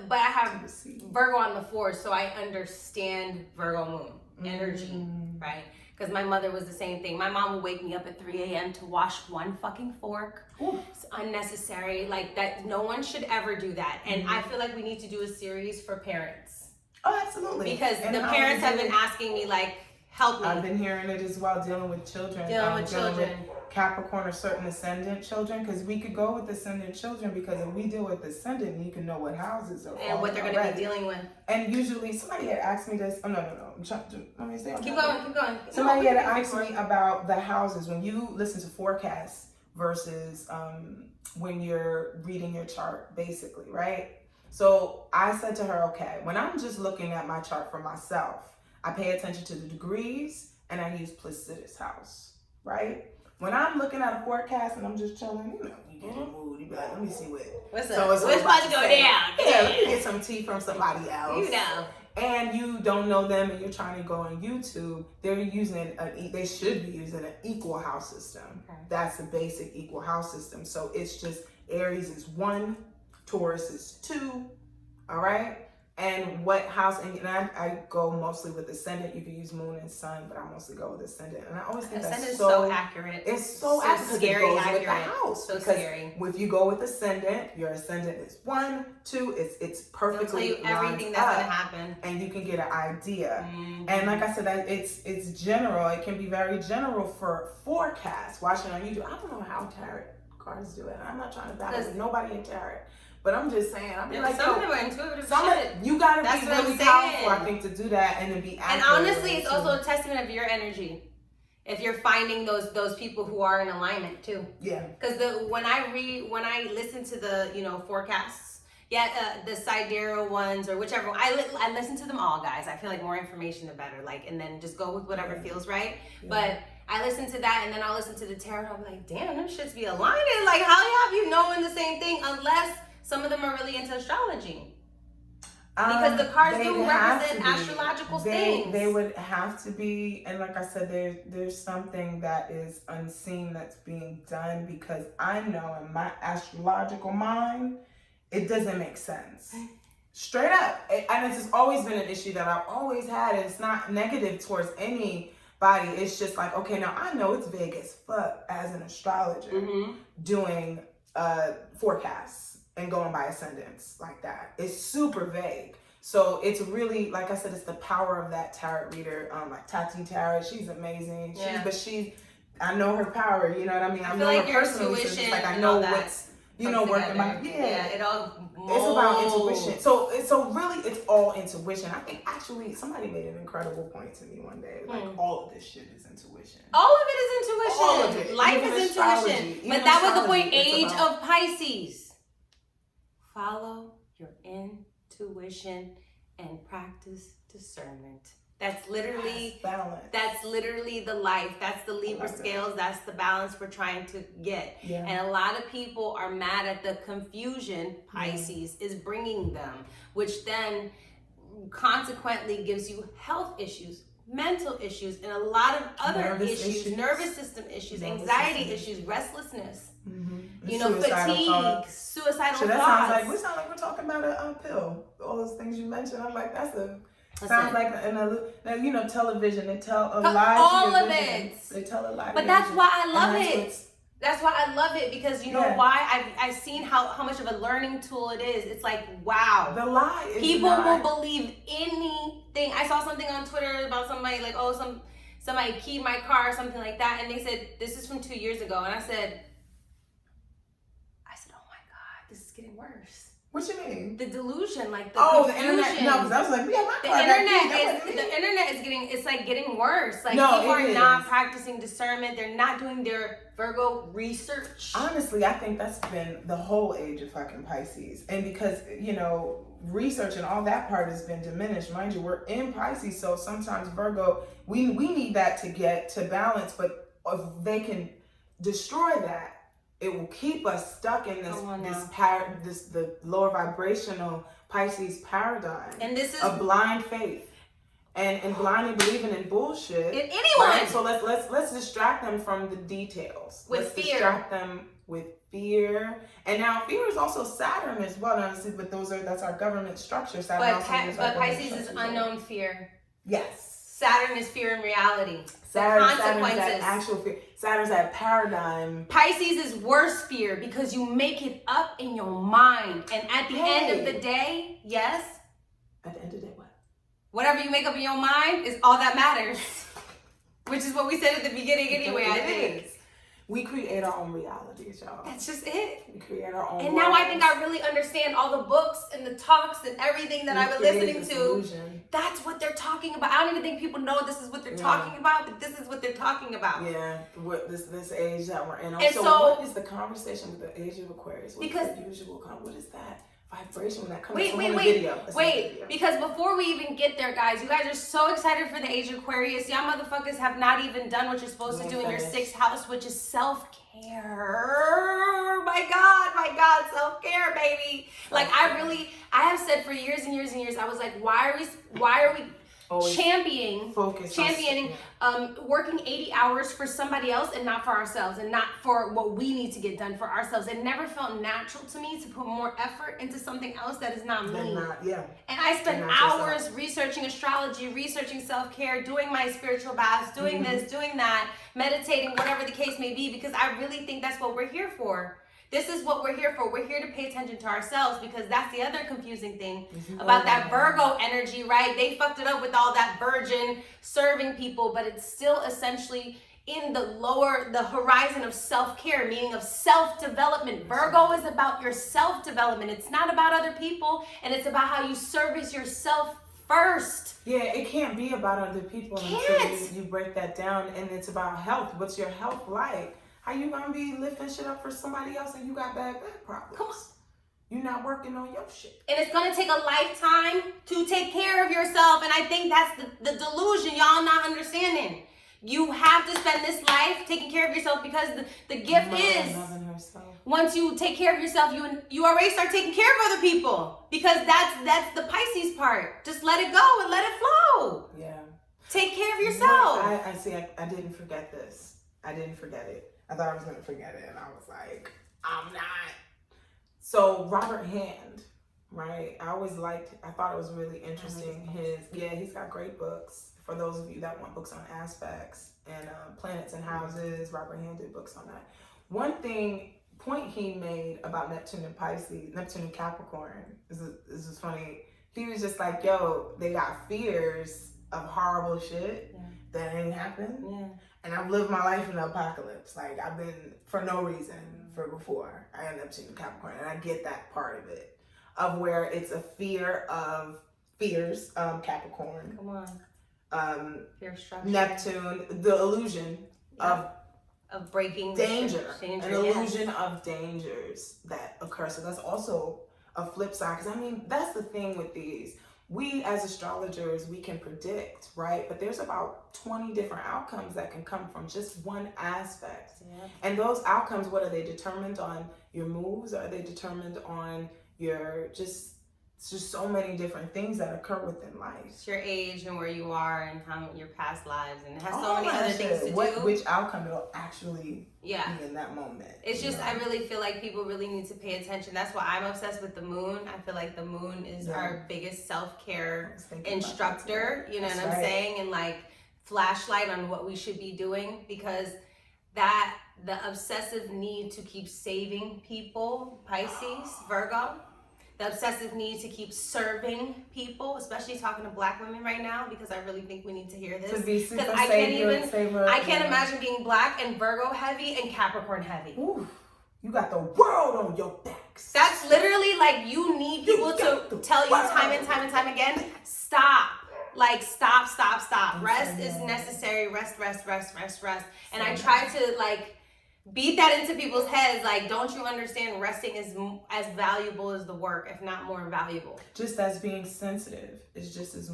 But I have Virgo on the 4th, so I understand Virgo moon energy, right? Because my mother was the same thing. My mom would wake me up at 3 a.m. to wash one fucking fork. Ooh. It's unnecessary. Like that, no one should ever do that. And I feel like we need to do a series for parents. Oh, absolutely. Because the parents have been asking me, like, help me. I've been hearing it as well, dealing with children. Dealing with Capricorn or certain ascendant children, because we could go with ascendant children, because if we deal with ascendant, you can know what houses are and what they're going to be dealing with. And usually, somebody had asked me this. Oh no! I'm trying to. Let me stay on. Keep going. Somebody had asked me about the houses when you listen to forecasts versus when you're reading your chart, basically, right? So I said to her, okay, when I'm just looking at my chart for myself, I pay attention to the degrees and I use Placidus house, right? When I'm looking at a forecast and I'm just chilling, you get in the mood. You be like, let me see what's about to go down. Yeah, let me get some tea from somebody else. You know. And you don't know them and you're trying to go on YouTube, they should be using an equal house system. Okay. That's a basic equal house system. So it's just Aries is 1, Taurus is 2, all right? And what house, and I go mostly with ascendant. You can use moon and sun, but I mostly go with ascendant. And I always think that's so accurate. It's so accurate. Scary it goes accurate. With the house. So because scary. If you go with ascendant, your ascendant is 1, 2. It's perfectly They'll tell you everything that's going to happen, and you can get an idea. And like I said, it's general. It can be very general for forecasts. Watching on YouTube, I don't know how tarot cards do it. I'm not trying to battle with nobody in tarot. But I'm just saying, I'm like, some of them are intuitive. You gotta be really powerful, I think, to do that and then be accurate. And honestly, it's also a testament of your energy. If you're finding those people who are in alignment too. Yeah. Because when I listen to the forecasts, the sidereal ones or whichever, I listen to them all, guys. I feel like more information the better. Like, and then just go with whatever feels right. Yeah. But I listen to that, and then I'll listen to the tarot. And I'm like, damn, them shits be aligning. Like, how have you knowing the same thing unless some of them are really into astrology? Because the cards do represent astrological things. They would have to be, and like I said, there's something that is unseen that's being done, because I know in my astrological mind, it doesn't make sense. Straight up. And it's just always been an issue that I've always had. It's not negative towards anybody. It's just like, okay, now I know it's vague as fuck as an astrologer doing forecasts and going by ascendants like that. It's super vague. So it's really, like I said, it's the power of that tarot reader. Like Tati Tarot, she's amazing. I know her power, you know what I mean? I know like her your personally, intuition, so it's like I know what's, working by. Yeah, it all molds. It's about intuition. So really, it's all intuition. I think actually somebody made an incredible point to me one day. Like all of this shit is intuition. All of it is intuition. All of it. Life Even is intuition. But that was the point. Age of Pisces. Follow your intuition and practice discernment. That's literally balance. That's literally the life. That's the Libra scales. That's the balance we're trying to get. Yeah. And a lot of people are mad at the confusion Pisces is bringing them, which then consequently gives you health issues, mental issues, and a lot of other nervous system issues, anxiety issues, restlessness. Fatigue, suicidal thoughts. We sound like we're talking about a pill. All those things you mentioned, I'm like, sounds like television. They tell a lie. All of it. They tell a lie. But that's why I love it. That's why I love it, because you know why? I've seen how much of a learning tool it is. It's like, wow. The lie is people will believe anything. I saw something on Twitter about somebody like, somebody keyed my car or something like that, and they said this is from 2 years ago, and I said, oh my God, this is getting worse. What you mean? The delusion, like the confusion. The internet. No, because I was like, the internet is getting worse. Like people are not practicing discernment. They're not doing their Virgo research. Honestly, I think that's been the whole age of fucking Pisces, and because research and all that part has been diminished. Mind you, we're in Pisces, so sometimes Virgo, we need that to get to balance. But if they can destroy that, it will keep us stuck in the lower vibrational Pisces paradigm. And this is a blind faith and blindly believing in bullshit. In anyone. Right? So let's distract them from the details. Let's distract them with fear. And now fear is also Saturn as well, honestly, but that's our government structure. But Pisces is unknown fear. Yes. Saturn is fear in reality. Saturn's that actual fear. Saturn's that paradigm. Pisces is worse fear because you make it up in your mind. And at the end of the day, yes? At the end of the day, what? Whatever you make up in your mind is all that matters. Which is what we said at the beginning anyway, I think. We create our own realities, y'all. That's just it. We create our own And now I think I really understand all the books and the talks and everything that I've been listening to. That's what they're talking about. I don't even think people know this is what they're talking about, but this is what they're talking about. Yeah, this age that we're in. And so what is the conversation with the Age of Aquarius? What is that vibration when that comes Wait, because before we even get there, guys, you guys are so excited for the Age of Aquarius. Y'all motherfuckers have not even done what you're supposed to do in your 6th house, which is self-care. My God, self-care, baby. Like I have said for years and years and years, I was like, why are we championing working 80 hours for somebody else and not for ourselves, and not for what we need to get done for ourselves? It never felt natural to me to put more effort into something else that is not me. And I spent hours researching astrology, researching self-care, doing my spiritual baths, doing this, doing that, meditating, whatever the case may be, because I really think that's what we're here for. This is what we're here for. We're here to pay attention to ourselves, because that's the other confusing thing about that Virgo energy, right? They fucked it up with all that virgin serving people, but it's still essentially in the horizon of self-care, meaning of self-development. Virgo is about your self-development. It's not about other people, and it's about how you service yourself first. Yeah, it can't be about other people until you break that down, and it's about health. What's your health like? How you gonna be lifting shit up for somebody else and you got back problems? Come on. You're not working on your shit. And it's gonna take a lifetime to take care of yourself. And I think that's the delusion y'all not understanding. You have to spend this life taking care of yourself, because the gift is once you take care of yourself, you already start taking care of other people, because that's the Pisces part. Just let it go and let it flow. Yeah. Take care of yourself. I see. I didn't forget this. I didn't forget it. I thought I was going to forget it, and I was like, I'm not. So Robert Hand, right? I thought it was really interesting. He's got great books. For those of you that want books on aspects and planets and houses, Robert Hand did books on that. One point he made about Neptune and Pisces, Neptune and Capricorn, this is funny. he was just like, yo, they got fears of horrible shit that ain't happened. Yeah. And I've lived my life in the apocalypse. Like, I've been, for no reason, for before I ended up seeing the Capricorn. And I get that part of it, of where it's a fear of fears, Capricorn. Come on. Fear structure. Neptune, the illusion of breaking danger, an illusion of dangers that occur. So that's also a flip side. Because I mean, that's the thing with these. We as astrologers, we can predict, right? But there's about 20 different outcomes that can come from just one aspect. Yeah. And those outcomes, what are they determined on? Your moves? Are they determined on your just so many different things that occur within life? It's your age and where you are and how your past lives, and it has so many other things to do. Which outcome it'll actually be in that moment. It's just, I really feel like people really need to pay attention. That's why I'm obsessed with the moon. I feel like the moon is our biggest self-care instructor, you know what I'm saying? And like flashlight on what we should be doing, because the obsessive need to keep saving people, Pisces, Virgo, the obsessive need to keep serving people, especially talking to Black women right now, because I really think we need to hear this. Because I can't imagine being Black and Virgo heavy and Capricorn heavy. Ooh, you got the world on your backs. That's literally like, you need people to tell you time and time and time again, stop. Like, stop. Rest is necessary. Rest. And I try to like beat that into people's heads. Like, don't you understand? Resting is as valuable as the work, if not more valuable. Just as being sensitive is just as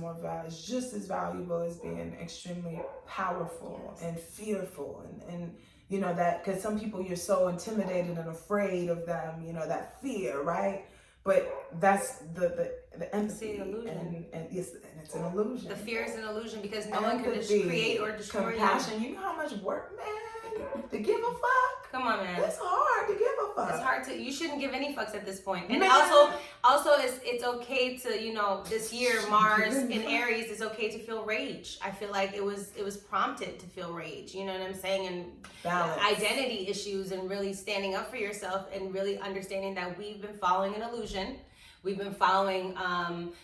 valuable as being extremely powerful and fearful, and you know that, because some people, you're so intimidated and afraid of them, you know, that fear, right? But that's the empathy, the illusion. And it's an illusion. The fear is an illusion, because no one can just create or destroy compassion. You know how much work, man, to give a fuck? Come on, man. It's hard to give a fuck. It's hard to, you shouldn't give any fucks at this point. And man. also it's okay to, you know, this year, Mars in Aries, it's okay to feel rage. I feel like it was prompted to feel rage, you know what I'm saying? And balance. Identity issues, and really standing up for yourself, and really understanding that we've been following an illusion. We've been following,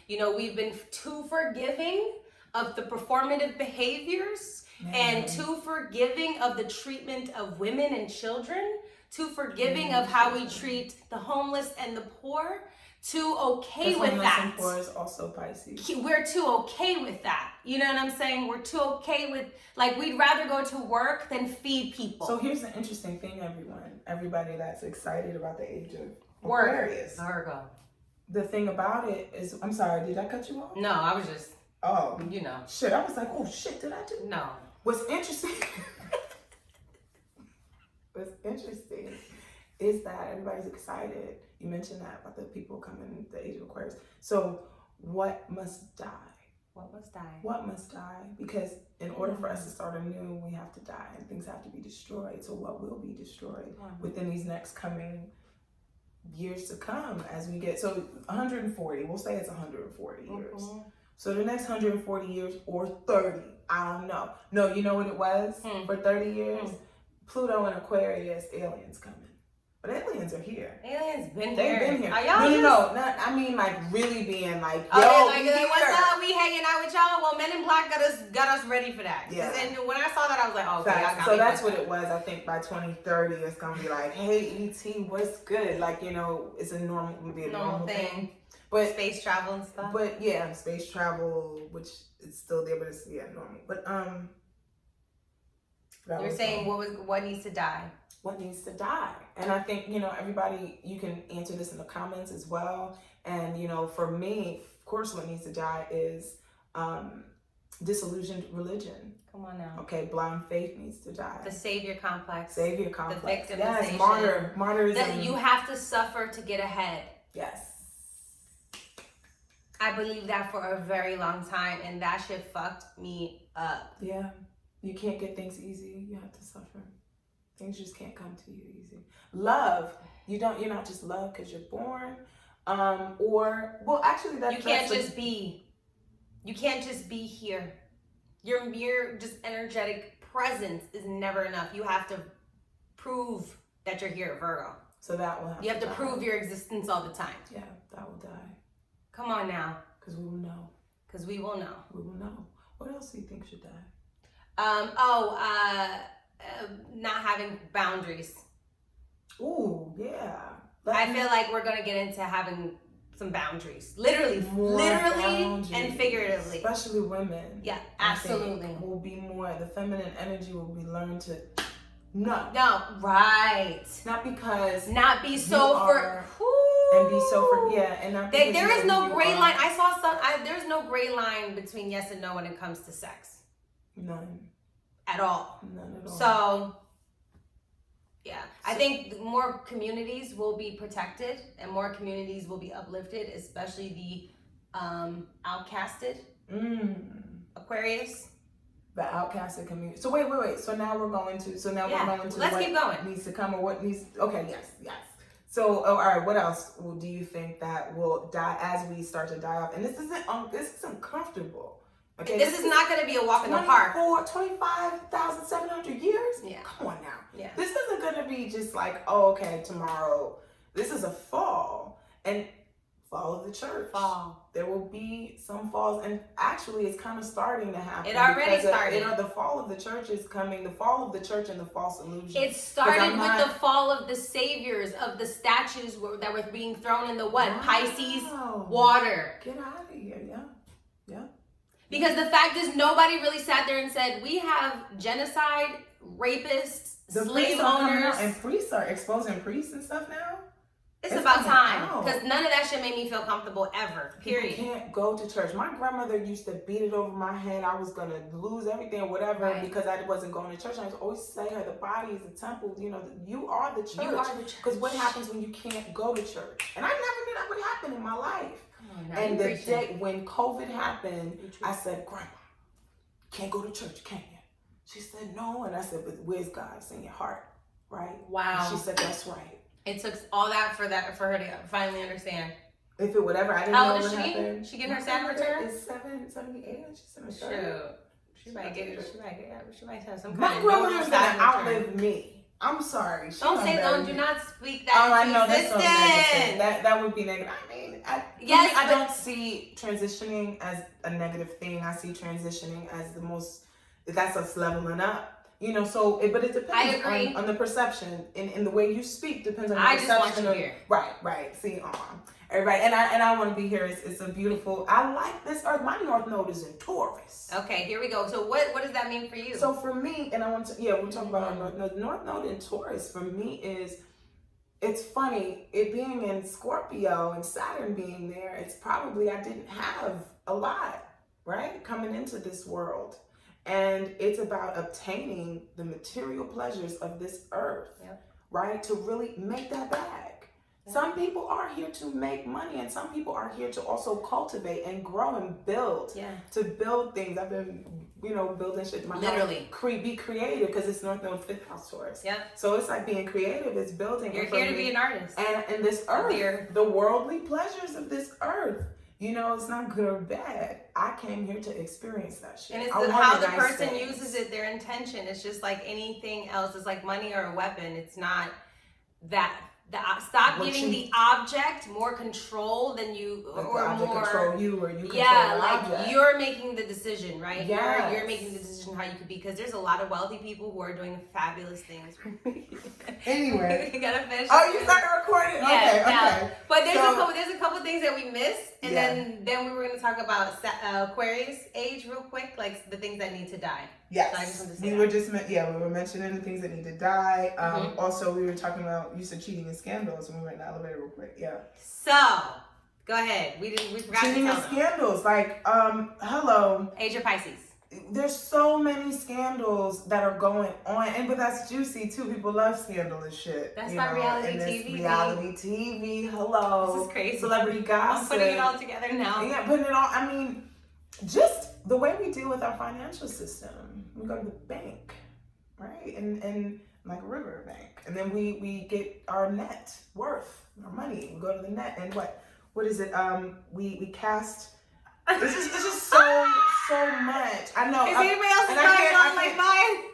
we've been too forgiving of the performative behaviors. And too forgiving of the treatment of women and children, too forgiving of how we treat the homeless and the poor, too okay with that. Homeless and poor is also Pisces. We're too okay with that. You know what I'm saying? We're too okay with, like, we'd rather go to work than feed people. So here's the interesting thing, everybody that's excited about the Age of Aquarius. Virgo. The thing about it is, I'm sorry, did I cut you off? No, I was just, you know. Shit, I was like, oh shit, did I do? No. What's interesting is that everybody's excited. You mentioned that about the people coming the Age of Aquarius. So what must die? What must die? What must die? Because in order for us to start anew, we have to die, and things have to be destroyed. So what will be destroyed within these next coming years to come, as we get, so 140, we'll say it's 140 years. So the next 140 years, or 30, I don't know. No, you know what it was for 30 years? Pluto and Aquarius, aliens coming. But aliens are here. Aliens been They've here. been here. Are y'all No, not, I mean like really being like, yo, like, what's up? We hanging out with y'all? Well, Men in Black got us ready for that. Yeah. And when I saw that, I was like, oh, okay. So that's what it was. I think by 2030, it's gonna be like, hey, ET, what's good? Like, you know, it's a normal thing. But space travel and stuff. But yeah, space travel, which is still there, but it's normal. But you're saying what needs to die? What needs to die? And I think, you know, everybody, you can answer this in the comments as well. And, you know, for me, of course, what needs to die is disillusioned religion. Come on now. Okay, blind faith needs to die. The savior complex. The victimization. Yes, martyrism. That you have to suffer to get ahead. Yes. I believe that for a very long time, and that shit fucked me up. Yeah. You can't get things easy. You have to suffer. Things just can't come to you easy. Love. You're not just loved because you're born. Actually you can't just be. You can't just be here. Your mere just energetic presence is never enough. You have to prove that you're here, Virgo. So that will have You have to prove your existence all the time. Yeah, that will die. Come on now. Because we will know. Because we will know. We will know. What else do you think should die? Not having boundaries. Ooh, yeah. I feel like we're gonna get into having some boundaries, literally boundaries. and figuratively. Especially women. Yeah, absolutely. Will be more. The feminine energy will be learned to. No, right. Not because. Not be so for. And be so for and not there is no gray line. I saw there's no gray line between yes and no when it comes to sex. None. At all. None at all. So. Yeah, I think more communities will be protected and more communities will be uplifted, especially the outcasted Aquarius. The outcasted community. So wait. So now we're going to. Let's keep going. Needs to come or what needs. Okay. Yes. So all right. What else do you think that will die as we start to die off? And this isn't comfortable. Okay, this is not going to be a walk in the park. 25,700 years? Yeah. Come on now. Yeah. This isn't going to be just like, oh, okay, tomorrow. This is a fall. And fall of the church. Fall. There will be some falls. And actually, it's kind of starting to happen. It already started. The fall of the church is coming. The fall of the church and the false illusion. It started with the fall of the saviors, of the statues that were being thrown in the what? Wow. Pisces water. Get out of here. Yeah. Because the fact is, nobody really sat there and said, we have genocide, rapists, slave owners. And priests are exposing priests and stuff now. It's about time. Because none of that shit made me feel comfortable ever. Period. People can't go to church. My grandmother used to beat it over my head. I was going to lose everything or whatever because I wasn't going to church. I always say her, the body is the temple. You know, you are the church. You are the church. Because what happens when you can't go to church? And I never knew that would happen in my life. And the day when COVID happened, I said, Grandma, can't go to church, can you? She said, no. And I said, but where's God? It's in your heart, right? Wow. And she said, that's right. It took all that for her to finally understand. If it would ever, I didn't know what happened. How old is she getting her Saturn return? It's 78. She's in the Shoot. She might have some kind My of grandmother's gonna outlive me. I'm sorry. Do not speak that. Oh, I know that's so negative. That would be negative. I mean, I don't see transitioning as a negative thing. I see transitioning as that's us leveling up. You know, but it depends on the perception and the way you speak depends on the perception. I just want you here. Right. See, everybody, and I want to be here. It's a beautiful. I like this earth. My North Node is in Taurus. Okay, here we go. So what does that mean for you? So for me, and I want to we'll talk about our North Node. North Node in Taurus for me is. It's funny, it being in Scorpio and Saturn being there, it's probably I didn't have a lot, right? Coming into this world. And it's about obtaining the material pleasures of this earth, right? To really make that back. Yeah. Some people are here to make money and some people are here to also cultivate and grow and build. Yeah. To build things. I've been, building shit in my literally house. Be creative because it's North Node 5th house Taurus. Yeah. So it's like being creative, it's building. You're here to be an artist. And this earth, the worldly pleasures of this earth. It's not good or bad. I came here to experience that shit. And it's how the person uses it, their intention. It's just like anything else. It's like money or a weapon. It's not that. Stop giving the object more control than you, or more control you, or you control the object. Like you're making the decision, right? Yes. You're making the decision how you could be, because there's a lot of wealthy people who are doing fabulous things. Anyway, you gotta finish. Oh, you started recording? Yeah, okay. But there's a couple things that we missed, and then we were gonna talk about Aquarius age real quick, like the things that need to die. Yes, so we were mentioning the things that need to die. Also, we were talking about you said cheating and scandals, and we went in the elevator real quick. Yeah. So, go ahead. We forgot cheating to tell and scandals. Like, hello. Age of Pisces. There's so many scandals that are going on, but that's juicy too. People love scandalous shit. That's my reality TV. Reality TV. Hello. This is crazy. Celebrity gossip. I'm putting it all together now. Yeah, putting it all. I mean, just the way we deal with our financial system. We go to the bank, right? And like a river bank. And then we get our net worth, our money. We go to the net and what is it? We cast. It's just so much. I know. Is anybody else going on like mine?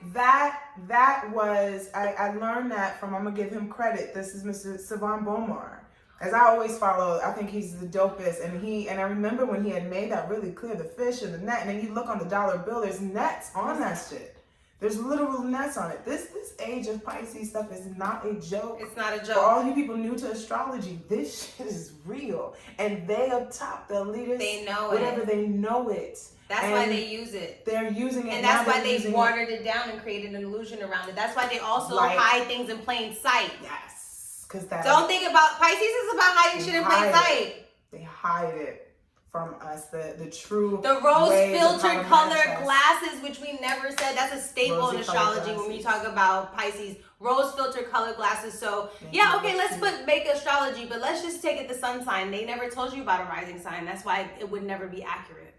That was I learned that from. I'm gonna give him credit. This is Mr. Savan Bomar. As I always follow, I think he's the dopest. And I remember when he had made that really clear, the fish and the net. And then you look on the dollar bill, there's nets on that shit. There's literal nets on it. This Age of Pisces stuff is not a joke. It's not a joke. For all you people new to astrology, this shit is real. And they up top, the leaders, they know whatever, it. they know it. That's why they use it. They're using it. And that's why they watered it down and created an illusion around it. That's why they also hide things in plain sight. Yes. Because don't think about Pisces is about hiding shit in plain sight. They hide it from us. The true rose filtered color glasses, which we never said. That's a staple in astrology when we talk about Pisces. Rose filtered color glasses. So yeah, okay, let's make astrology, but let's just take it the sun sign. They never told you about a rising sign. That's why it would never be accurate.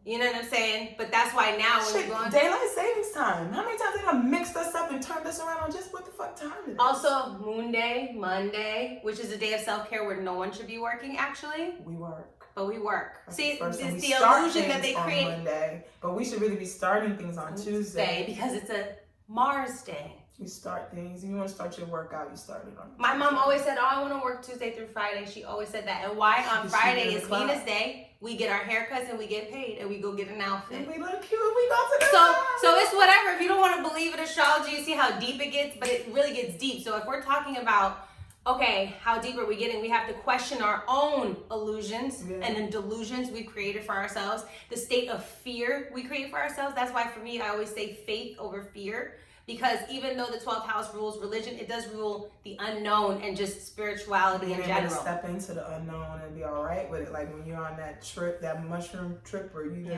You know what I'm saying? But that's why now when we're going daylight savings time. How many times they done mixed us up and turned us around on just what the fuck time it is? Also, Moon Day, Monday, which is a day of self-care where no one should be working, actually. We work. But we work. That's see, the it's the illusion that they create. On Monday, but we should really be starting things on Tuesday. Because it's a Mars day. You start things. You want to start your workout, you start it on My Tuesday. mom always said, oh, I want to work Tuesday through Friday. She always said that. And why on Friday is Venus Day. We get our haircuts and we get paid and we go get an outfit. And we look cute and we go to the So it's whatever. If you don't want to believe in astrology, you see how deep it gets, but it really gets deep. So if we're talking about, okay, how deep are we getting? We have to question our own illusions and then delusions we've created for ourselves. The state of fear we create for ourselves. That's why for me, I always say faith over fear. Because even though the 12th house rules religion, it does rule the unknown and just spirituality in general. Step into the unknown and be all right with it. Like when you're on that trip, that mushroom trip where you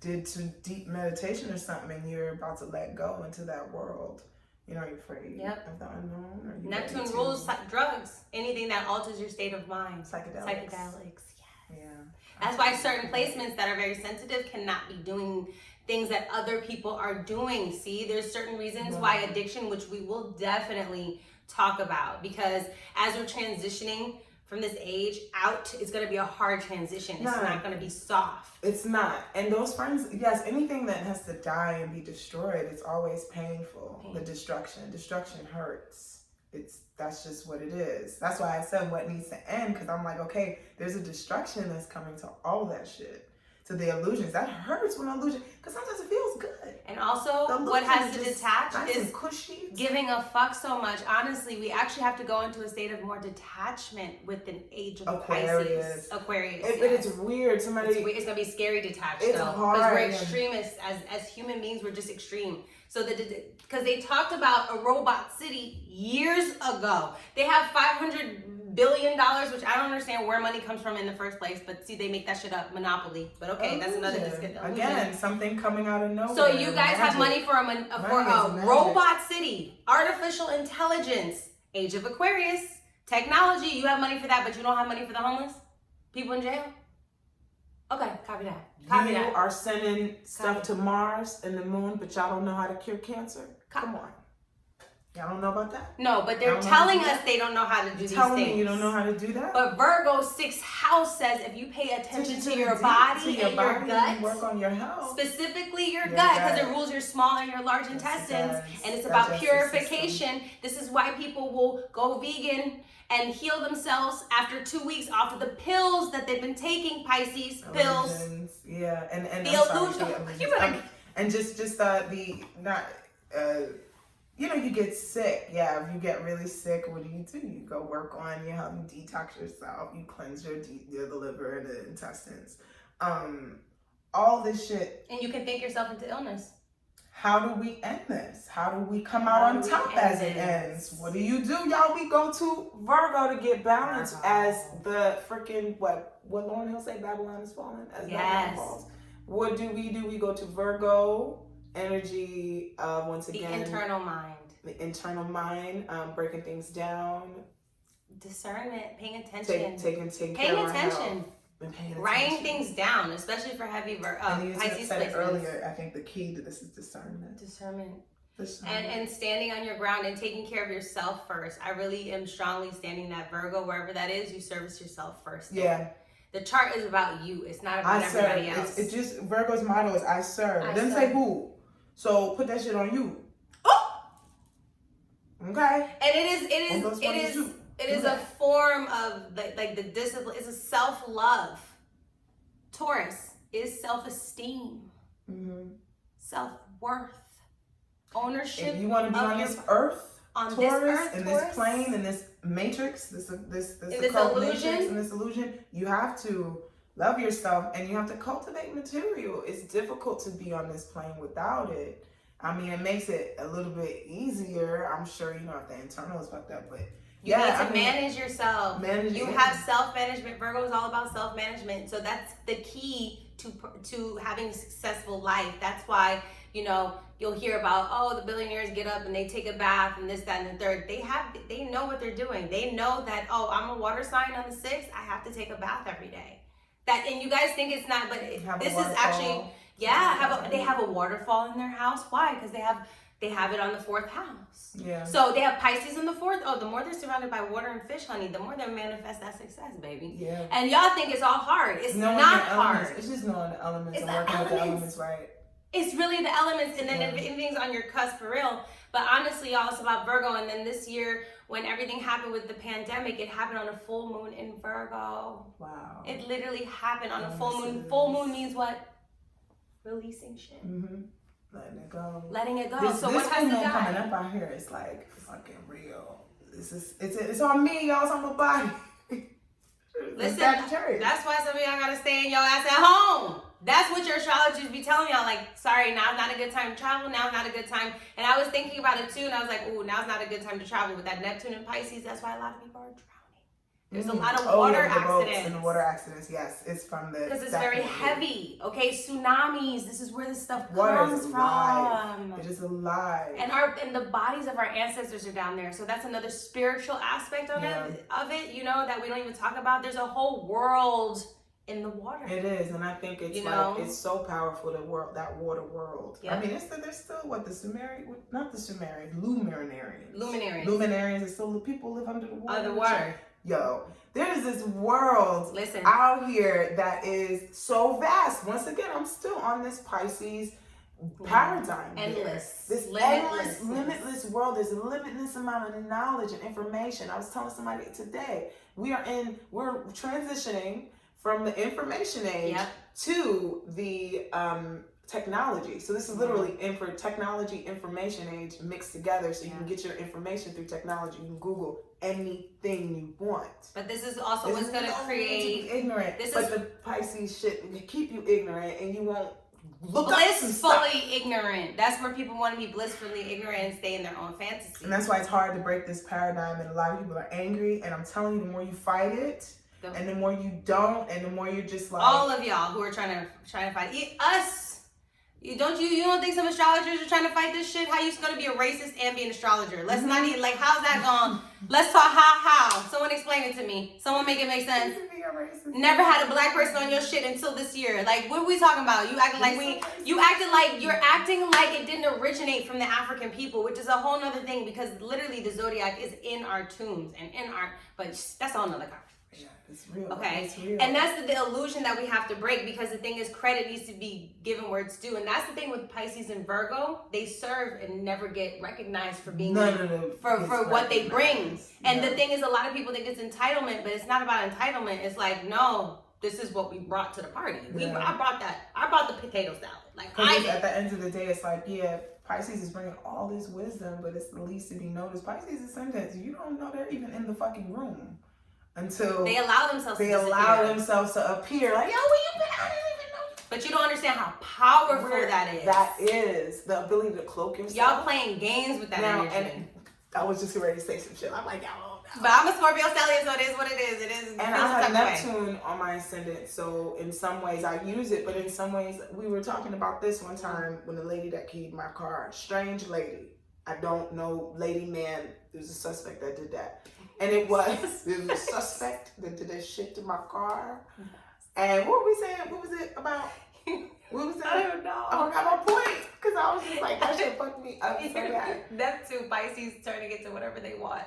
did some deep meditation or something and you're about to let go into that world. You know, you're afraid of the unknown. Or Neptune rules drugs. Anything that alters your state of mind. Psychedelics. Yeah. That's why certain placements that are very sensitive cannot be doing things that other people are doing. See, there's certain reasons why addiction, which we will definitely talk about, because as we're transitioning from this age out, it's going to be a hard transition. It's not going to be soft. It's not. And those friends, yes, anything that has to die and be destroyed, it's always painful. The destruction hurts. That's just what it is. That's why I said what needs to end, because I'm like, okay, there's a destruction that's coming to all that shit. To the illusions. That hurts when illusion, because sometimes it feels good. And also, what has to detach is cushy. Giving a fuck so much. Honestly, we actually have to go into a state of more detachment with an Age of Aquarius. But it's weird. It's gonna be scary detached though, hard. Because we're extremists as human beings. We're just extreme. So because they talked about a robot city years ago. They have $500 billion, which I don't understand where money comes from in the first place. But see, they make that shit up, monopoly. But okay, that's another discussion. Again, something coming out of nowhere. So you guys have money for a robot city, artificial intelligence, Age of Aquarius, technology. You have money for that, but you don't have money for the homeless, people in jail. Okay, copy that. You are sending stuff to Mars and the moon, but y'all don't know how to cure cancer. Come on. Y'all don't know about that? No, but they're telling us they don't know how to do these things. Telling me you don't know how to do that? But Virgo's 6th house says if you pay attention to your body and your gut, work on your health. Specifically your gut, because it rules your small and your large intestines, and it's about purification. This is why people will go vegan and heal themselves after 2 weeks off of the pills that they've been taking, Pisces pills. Yeah, and the illusion. And just you know, you get sick. Yeah, if you get really sick, what do? You go work on your health, you detox yourself, you cleanse the liver and the intestines. All this shit. And you can think yourself into illness. How do we end this? How do we come out on top as it ends? What do? Y'all, we go to Virgo to get balanced as the freaking, what Lauren Hill say, Babylon is falling? As Babylon falls. What do? We go to Virgo energy of, once again, the internal mind. The internal mind, breaking things down. Discernment, paying attention. Taking paying care attention. Writing things down, especially for heavy Pisces said earlier, I think the key to this is discernment. And standing on your ground and taking care of yourself first. I really am strongly standing that Virgo, wherever that is, you service yourself first. Yeah. The chart is about you. It's not about everybody else. It's just, Virgo's motto is I serve. It doesn't say who. So put that shit on you. Oh! Okay? And it is It is a form of like the discipline. It's a self-love. Taurus is self-esteem, self-worth, ownership. If you want to be on this earth, on Taurus, this in this plane, in this matrix, this illusion, in this illusion, you have to love yourself and you have to cultivate material. It's difficult to be on this plane without it. I mean, it makes it a little bit easier. I'm sure, you know, if the internal is fucked up, but you need to manage yourself. You have self-management. Virgo is all about self-management. So that's the key to having a successful life. That's why, you know, you'll hear about, oh, the billionaires get up and they take a bath and this, that, and the third. They know what they're doing. They know that, oh, I'm a water sign on the 6th. I have to take a bath every day. And you guys think it's not, but this is actually, they have a waterfall in their house. Why? Because they have it on the 4th house. Yeah. So they have Pisces in the 4th. Oh, the more they're surrounded by water and fish, honey, the more they manifest that success, baby. Yeah. And y'all think it's all hard. It's not hard. It's just knowing the elements and working with the elements right. It's really the elements, and then everything's on your cusp for real. But honestly, y'all, it's about Virgo. And then this year, when everything happened with the pandemic, it happened on a full moon in Virgo. Wow. It literally happened on a full moon. Full moon means what? Releasing shit. Letting it go. Letting it go. This what has to die? coming up out here is like fucking real. It's on me, y'all. It's on my body. Listen, that's why some of y'all gotta stay in your ass at home. That's what your astrologers be telling y'all. Like, sorry, now's not a good time to travel. Now's not a good time. And I was thinking about it too, and I was like, ooh, now's not a good time to travel with that Neptune and Pisces. That's why a lot of people are drowning. There's a lot of water accidents. And the water accidents, yes, it's from the because it's very heavy. Okay, tsunamis. This is where this stuff comes from. It is alive. And the bodies of our ancestors are down there. So that's another spiritual aspect of it. You know, that we don't even talk about. There's a whole world in the water. It is, and I think it's it's so powerful, that water world. Yep. I mean, there's still what Luminarians. It's still people live under the water. Underwater. Yo, there's this world out here that is so vast. Once again, I'm still on this Pisces paradigm. Endless. This limitless world. There's a limitless amount of knowledge and information. I was telling somebody today, we're transitioning from the information age to the technology. So this is literally technology information age mixed together, so you can get your information through technology. You can Google anything you want. But this is also what's going to create ignorant. The Pisces shit will keep you ignorant, and you won't look blissfully ignorant. That's where people want to be blissfully ignorant and stay in their own fantasy. And that's why it's hard to break this paradigm, and a lot of people are angry. And I'm telling you, the more you fight it, and the more you don't, and the more you're just like all of y'all who are trying to fight us. You don't think some astrologers are trying to fight this shit? How you gonna be a racist and be an astrologer? Let's not even how's that going? Let's talk how. Someone explain it to me. Someone make it make sense. Never had a black person on your shit until this year. Like, what are we talking about? You're acting like it didn't originate from the African people, which is a whole nother thing, because literally the zodiac is in our tombs and but that's all another conversation. Yeah, it's real. Okay, it's real. And that's the illusion that we have to break, because the thing is, credit needs to be given where it's due, and that's the thing with Pisces and Virgo. They serve and never get recognized for being for what they bring. And the thing is, a lot of people think it's entitlement, but it's not about entitlement. It's like, no, this is what we brought to the party. I brought the potato salad. At the end of the day, it's like, Pisces is bringing all this wisdom, but it's the least to be noticed. Pisces is sometimes you don't know they're even in the fucking room until they allow themselves to appear. Like, yo, where you been? I didn't even know. But you don't understand how powerful that is. That is the ability to cloak yourself. Y'all playing games with that energy. And I was just ready to say some shit. I'm like, y'all. But I'm a Scorpio stellium, so it is what it is. It is. And I have Neptune on my ascendant, so in some ways I use it, but in some ways, we were talking about this one time when the lady that keyed my car, strange lady, I don't know, lady, man, there was a suspect that did that. And there was a suspect that did that shit to my car. And what were we saying? What was it about? What was that? I don't know. I forgot my point, because I was just like, that shit fucked me up so bad. Neptune, Pisces turning it to whatever they want.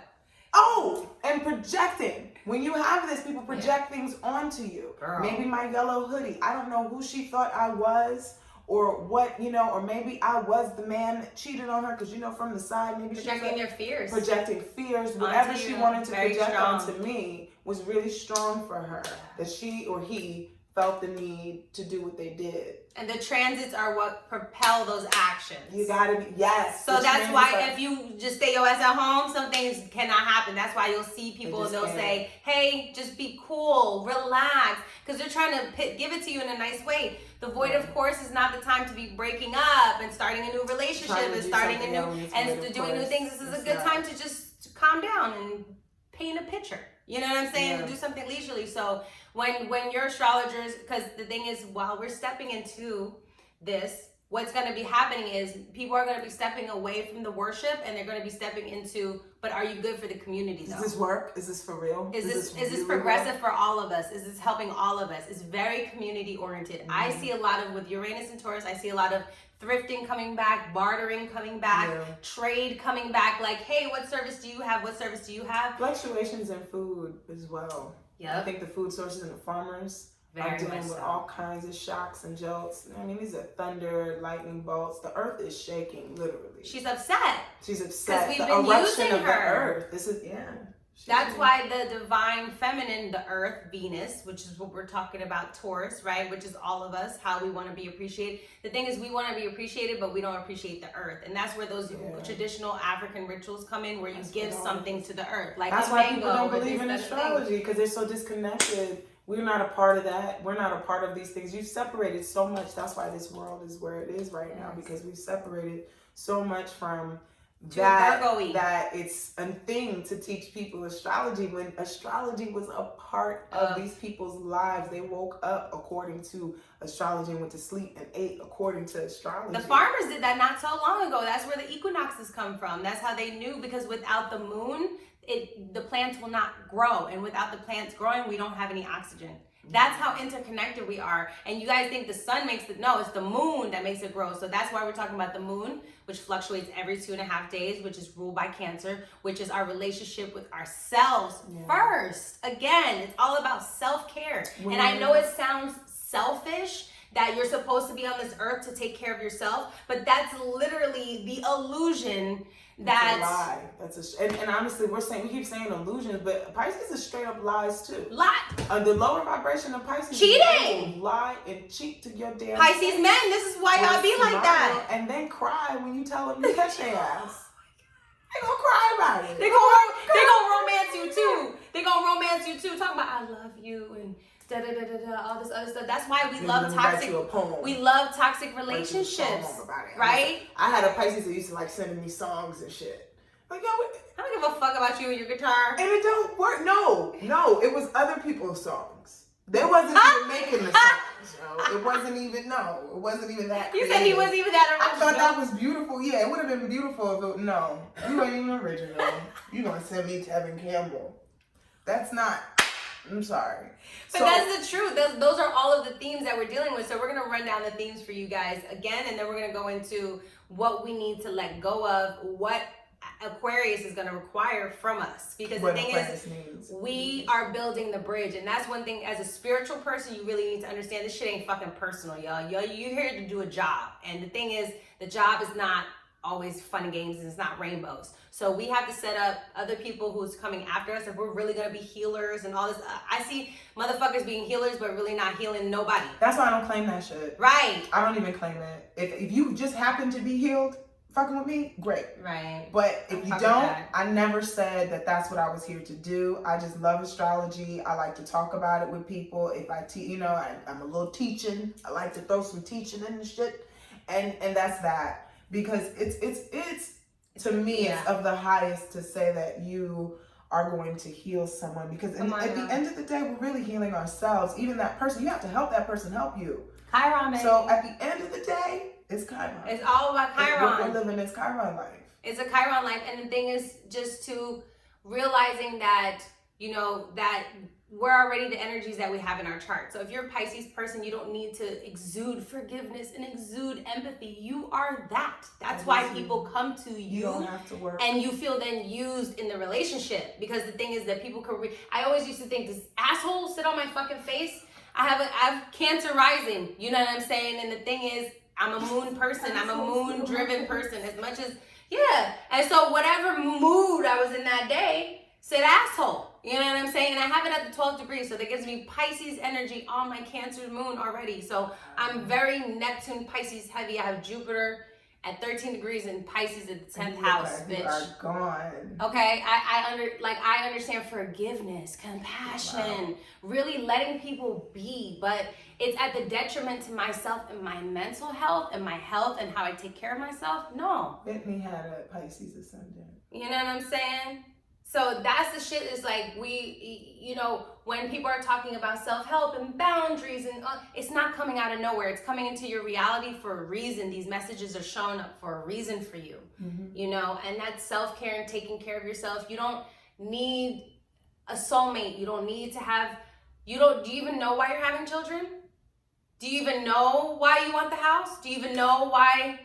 Oh, and projecting. When you have this, people project things onto you. Girl. Maybe my yellow hoodie. I don't know who she thought I was or what, you know, or maybe I was the man that cheated on her, because, you know, from the side, maybe she was projecting their fears. Projecting fears. Whatever she wanted to project strong. onto me was really strong for her, that she or he felt the need to do what they did. And the transits are what propel those actions. You gotta be, yes. So that's why if you just stay your ass at home, some things cannot happen. That's why you'll see people and they'll say, hey, just be cool, relax. Because they're trying to give it to you in a nice way. The void, of course, is not the time to be breaking up and starting a new relationship and starting a new, and doing new things. This is a good time to just calm down and paint a picture. You know what I'm saying? Yeah. Do something leisurely. So when your astrologers, because the thing is, while we're stepping into this, what's going to be happening is people are going to be stepping away from the worship, and they're going to be stepping into, but are you good for the community though? Does this work? Is this for real? Is this progressive for all of us? Is this helping all of us? It's very community oriented. Mm-hmm. I see a lot of, with Uranus and Taurus, I see a lot of thrifting coming back, bartering coming back, trade coming back. Like, hey, what service do you have? What service do you have? Fluctuations in food as well. Yeah, I think the food sources and the farmers are dealing with all kinds of shocks and jolts. I mean, these are thunder, lightning bolts. The earth is shaking, literally. She's upset. She's upset. Because we've been using her. The earth. This is That's why the divine feminine, the earth, Venus, which is what we're talking about, Taurus, right? Which is all of us, how we want to be appreciated. The thing is, we want to be appreciated, but we don't appreciate the earth. And that's where those traditional African rituals come in, where you give something to the earth. Like that's why people don't believe in astrology, because they're so disconnected. We're not a part of that. We're not a part of these things. You've separated so much. That's why this world is where it is right now, because we've separated so much from that it's a thing to teach people astrology, when astrology was a part of these people's lives. They woke up according to astrology and went to sleep and ate according to astrology. The farmers did that not so long ago. That's where the equinoxes come from. That's how they knew, because without the moon, the plants will not grow, and without the plants growing, we don't have any oxygen. That's how interconnected we are. And you guys think the sun makes it. No, it's the moon that makes it grow. So that's why we're talking about the moon, which fluctuates every 2.5 days, which is ruled by Cancer, which is our relationship with ourselves first. Again, it's all about self-care. And I know it sounds selfish that you're supposed to be on this earth to take care of yourself, but that's literally the illusion. That's a lie. That's and honestly, we keep saying illusions, but Pisces is straight up lies too. Lie. The lower vibration of Pisces, cheating, lie and cheat to your damn Pisces men. This is why y'all be like that, and then cry when you tell them you catch their ass. They gonna cry about it. They gonna romance you too. They gonna romance you too. Talking about I love you and all this other stuff. That's why we love toxic. We love toxic relationships, right? I had a Pisces that used to like sending me songs and shit. Like, yo, I don't give a fuck about you and your guitar. And it don't work. No, it was other people's songs. They wasn't even making the songs. Yo. It wasn't even that. You said he wasn't even that original. I thought that was beautiful. Yeah, it would have been beautiful if you ain't even original. You gonna send me Tevin Campbell? That's not. I'm sorry. But that's the truth. Those are all of the themes that we're dealing with. So we're going to run down the themes for you guys again, and then we're going to go into what we need to let go of, what Aquarius is going to require from us. Because the thing is, we are building the bridge. And that's one thing, as a spiritual person, you really need to understand this shit ain't fucking personal, y'all. You're here to do a job. And the thing is, the job is not always fun and games, and it's not rainbows. So we have to set up other people who's coming after us if we're really gonna be healers and all this. I see motherfuckers being healers but really not healing nobody. That's why I don't claim that shit. Right. I don't even claim it. If you just happen to be healed, fucking with me, great. Right. But if you don't, I never said that that's what I was here to do. I just love astrology. I like to talk about it with people. If I I'm a little teaching. I like to throw some teaching in the shit, and that's that. Because it's to me, it's of the highest to say that you are going to heal someone. Because at the end of the day, we're really healing ourselves. Even that person, you have to help that person help you. Chiron. So at the end of the day, it's Chiron. It's all about Chiron. We're living this Chiron life. It's a Chiron life. And the thing is just to realizing that, that we're already the energies that we have in our chart. So if you're a Pisces person, you don't need to exude forgiveness and exude empathy. You are that. That's why people come to you. You don't have to work. And you feel then used in the relationship. Because the thing is that people can I always used to think, this asshole sit on my fucking face? I have Cancer rising. You know what I'm saying? And the thing is, I'm a moon person. I'm a moon driven person as much as, yeah. And so whatever mood I was in that day said asshole. You know what I'm saying? And I have it at the 12th degree. So that gives me Pisces energy on my Cancer moon already. So I'm very Neptune Pisces heavy. I have Jupiter at 13 degrees in Pisces at the 10th house, bitch. You are gone. Okay, I understand forgiveness, compassion, really letting people be, but it's at the detriment to myself and my mental health and my health and how I take care of myself. No. Whitney had a Pisces ascendant. You know what I'm saying? So that's the shit is like when people are talking about self-help and boundaries and it's not coming out of nowhere. It's coming into your reality for a reason. These messages are showing up for a reason for you, and that's self-care and taking care of yourself. You don't need a soulmate. You don't need to have, do you even know why you're having children? Do you even know why you want the house? Do you even know why?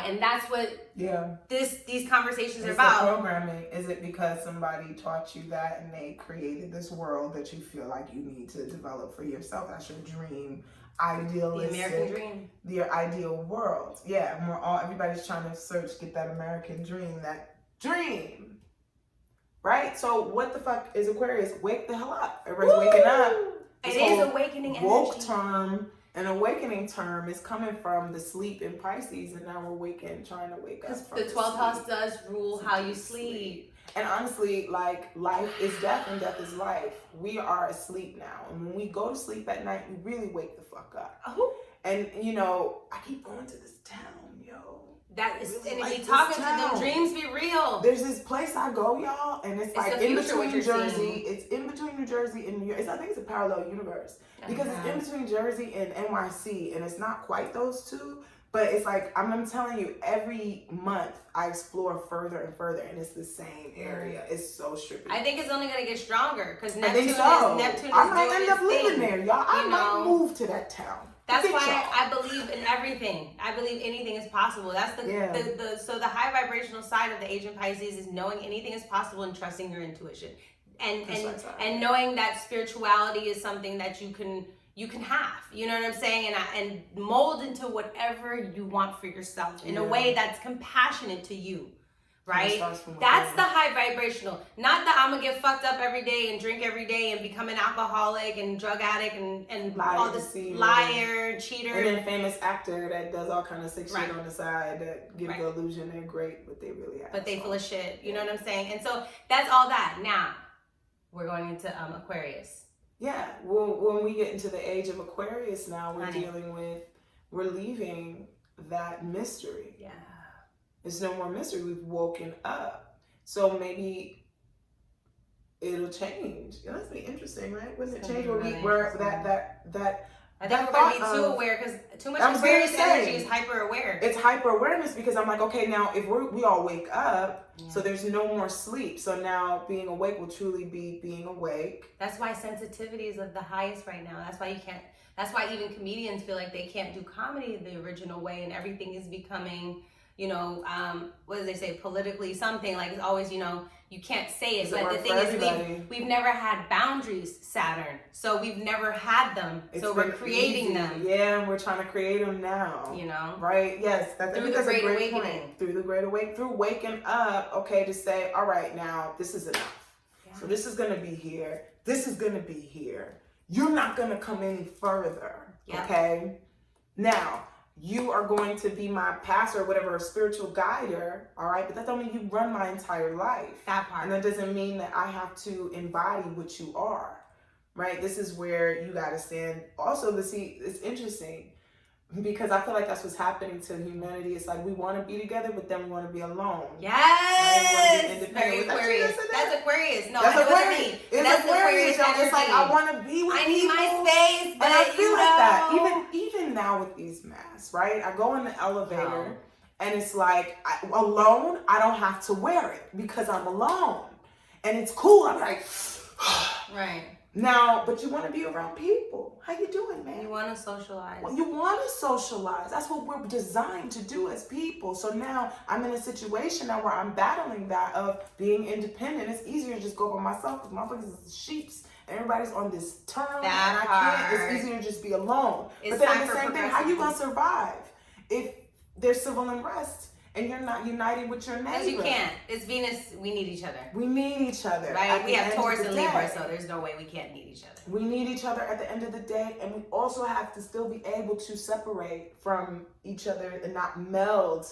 And that's what these conversations are about. The programming. Is it because somebody taught you that and they created this world that you feel like you need to develop for yourself? That's your dream, idealistic, the American dream, your ideal world. Yeah, and everybody's trying to get that American dream, right? So what the fuck is Aquarius? Wake the hell up! Everybody's waking up. It is awakening energy. Woke term. An awakening term is coming from the sleep in Pisces, and now we're trying to wake up. Because the 12th house does rule how you sleep. And honestly, like, life is death and death is life. We are asleep now. And when we go to sleep at night, we really wake the fuck up. Oh. And, I keep going to this town, yo. That is, really and be talking to them, dreams be real. There's this place I go, y'all, and it's like in between New Jersey. It's in between New Jersey and New York. I think it's a parallel universe because it's in between Jersey and NYC, and it's not quite those two, but it's like I'm telling you, every month I explore further and further, and it's the same area. It's so trippy. I think it's only gonna get stronger because Neptune is I might end up living there, y'all. I might move to that town. That's why I believe in everything. I believe anything is possible. That's so the high vibrational side of the Age of Pisces is knowing anything is possible and trusting your intuition, and knowing that spirituality is something that you can have. You know what I'm saying? And mold into whatever you want for yourself in a way that's compassionate to you. Right? That's the high vibrational. Not that I'm gonna get fucked up every day and drink every day and become an alcoholic and drug addict and all this liar, cheater. And then famous actor that does all kind of sick shit on the side that give the illusion they're great, but they really are. But they full of shit. You know what I'm saying? And so that's all that. Now, we're going into Aquarius. Yeah. Well, when we get into the Age of Aquarius now, we're leaving that mystery. Yeah. There's no more mystery. We've woken up. So maybe it'll change. That's be interesting, right? Wouldn't it change? Where that I think we're gonna be too aware because too much Aquarius energy is hyper aware. It's hyper awareness because I'm like, okay, now if we all wake up, so there's no more sleep. So now being awake will truly be being awake. That's why sensitivity is of the highest right now. That's why even comedians feel like they can't do comedy the original way and everything is becoming, what do they say, politically something, like it's always, you can't say it, but the thing is we've never had boundaries, Saturn, so we've never had them, so we're creating them. Yeah, and we're trying to create them now, right? Yes, that's a great awakening. Through the great awakening, through waking up, okay, to say, all right, now this is enough. So this is going to be here, this is going to be here, you're not going to come any further. Okay, now you are going to be my pastor or whatever, a spiritual guider, all right? But that don't mean you run my entire life. That part. And that doesn't mean that I have to embody what you are, right? This is where you got to stand. Also, it's interesting because I feel like that's what's happening to humanity. It's like we want to be together, but then we want to be alone. Yes! Very Aquarius. That's Aquarius. No, that's Aquarius. That's Aquarius. It's like I want to be with people. I need my space, but and I feel like that. Even now with these masks, right? I go in the elevator and it's like alone, I don't have to wear it because I'm alone. And it's cool. I'm like, right. Now, but you want to be around people. How you doing, man? You want to socialize. Well, you want to socialize. That's what we're designed to do as people. So now I'm in a situation now where I'm battling that of being independent. It's easier to just go by myself because motherfuckers is sheeps. Everybody's on this term, and I can't. It's easier to just be alone. But then the same thing, how you gonna survive if there's civil unrest and you're not united with your neighbor? Because you can't. It's Venus. We need each other. We need each other. Right? We have Taurus and Libra, so there's no way we can't need each other. We need each other at the end of the day, and we also have to still be able to separate from each other and not meld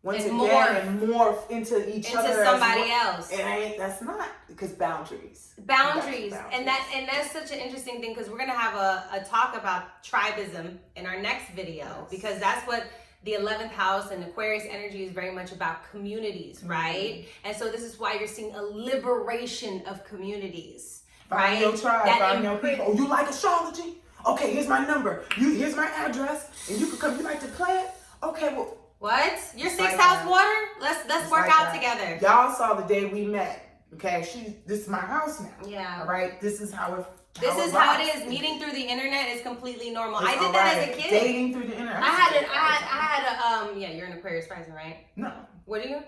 once again and morph into each other. Into somebody else. And that's not, because boundaries. Boundaries. And that's such an interesting thing, because we're going to have a talk about tribism in our next video, because that's what the 11th house and Aquarius energy is very much about, communities, right? And so this is why you're seeing a liberation of communities, find your tribe, find your people. Oh, you like astrology? Okay, here's my number. Here's my address, and you can come. You like to play it? Okay, well. What? Your sixth house water? Let's work out together. Y'all saw the day we met. Okay, this is my house now. Yeah. All right. This is how it. This is how it is. Meeting through the internet is completely normal. I did that as a kid. Dating through the internet. I had a yeah, you're an Aquarius rising, right? No. What are you?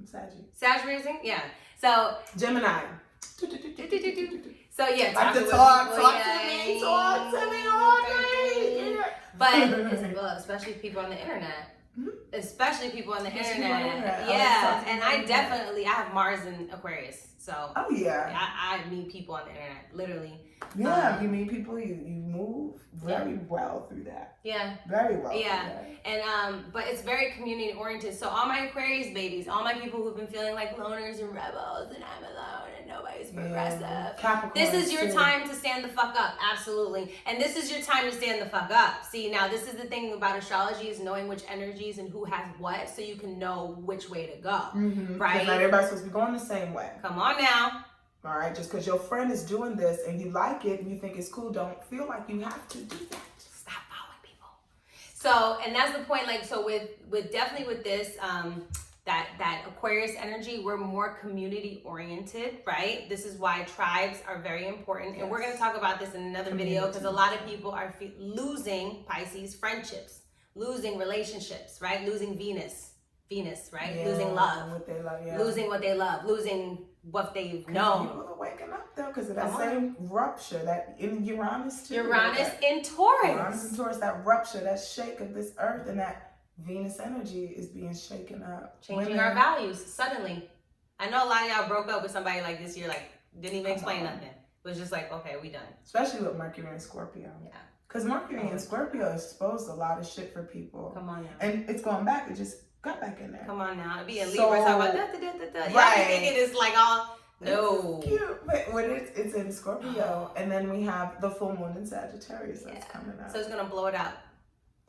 Sagittarius. Sagittarius? Yeah. So Gemini. So yeah, like to talk to me all day. But especially people on the internet. Especially people on the internet. Yeah, and I have Mars in Aquarius. So I meet people on the internet, literally. Yeah, you meet people, you move very well through that. Yeah. Very well. Yeah. And but it's very community oriented. So all my Aquarius babies, all my people who've been feeling like loners and rebels and I'm alone and nobody's progressive. Capricorn, this is your time to stand the fuck up. Absolutely. And this is your time to stand the fuck up. See, now this is the thing about astrology, is knowing which energies and who has what, so you can know which way to go. Right? Not everybody's supposed to be going the same way. Come on now. All right, just because your friend is doing this and you like it and you think it's cool, don't feel like you have to do that. Stop following people. So, and that's the point. Like, so with definitely with this, that Aquarius energy, we're more community oriented, right? This is why tribes are very important, and we're going to talk about this in another video, because a lot of people are losing Pisces friendships, losing relationships, right? Losing Venus, right? Yeah, losing love, what they love, losing what they love, losing what they've known. People are waking up though, because of that same rupture that in Uranus too. Uranus in Taurus. Uranus in Taurus, that rupture, that shake of this earth, and that Venus energy is being shaken up. Changing our values suddenly. I know a lot of y'all broke up with somebody like this year, like didn't even explain nothing. It was just like, okay, we done. Especially with Mercury and Scorpio. Yeah. Because Mercury and Scorpio exposed a lot of shit for people. Come on now. And it's going back. It just got back in there. Come on now. It'd be in Libra talking about da. Y'all be thinking it's like all, no. It's cute, but when it's in Scorpio, and then we have the full moon in Sagittarius that's coming up. So it's going to blow it up.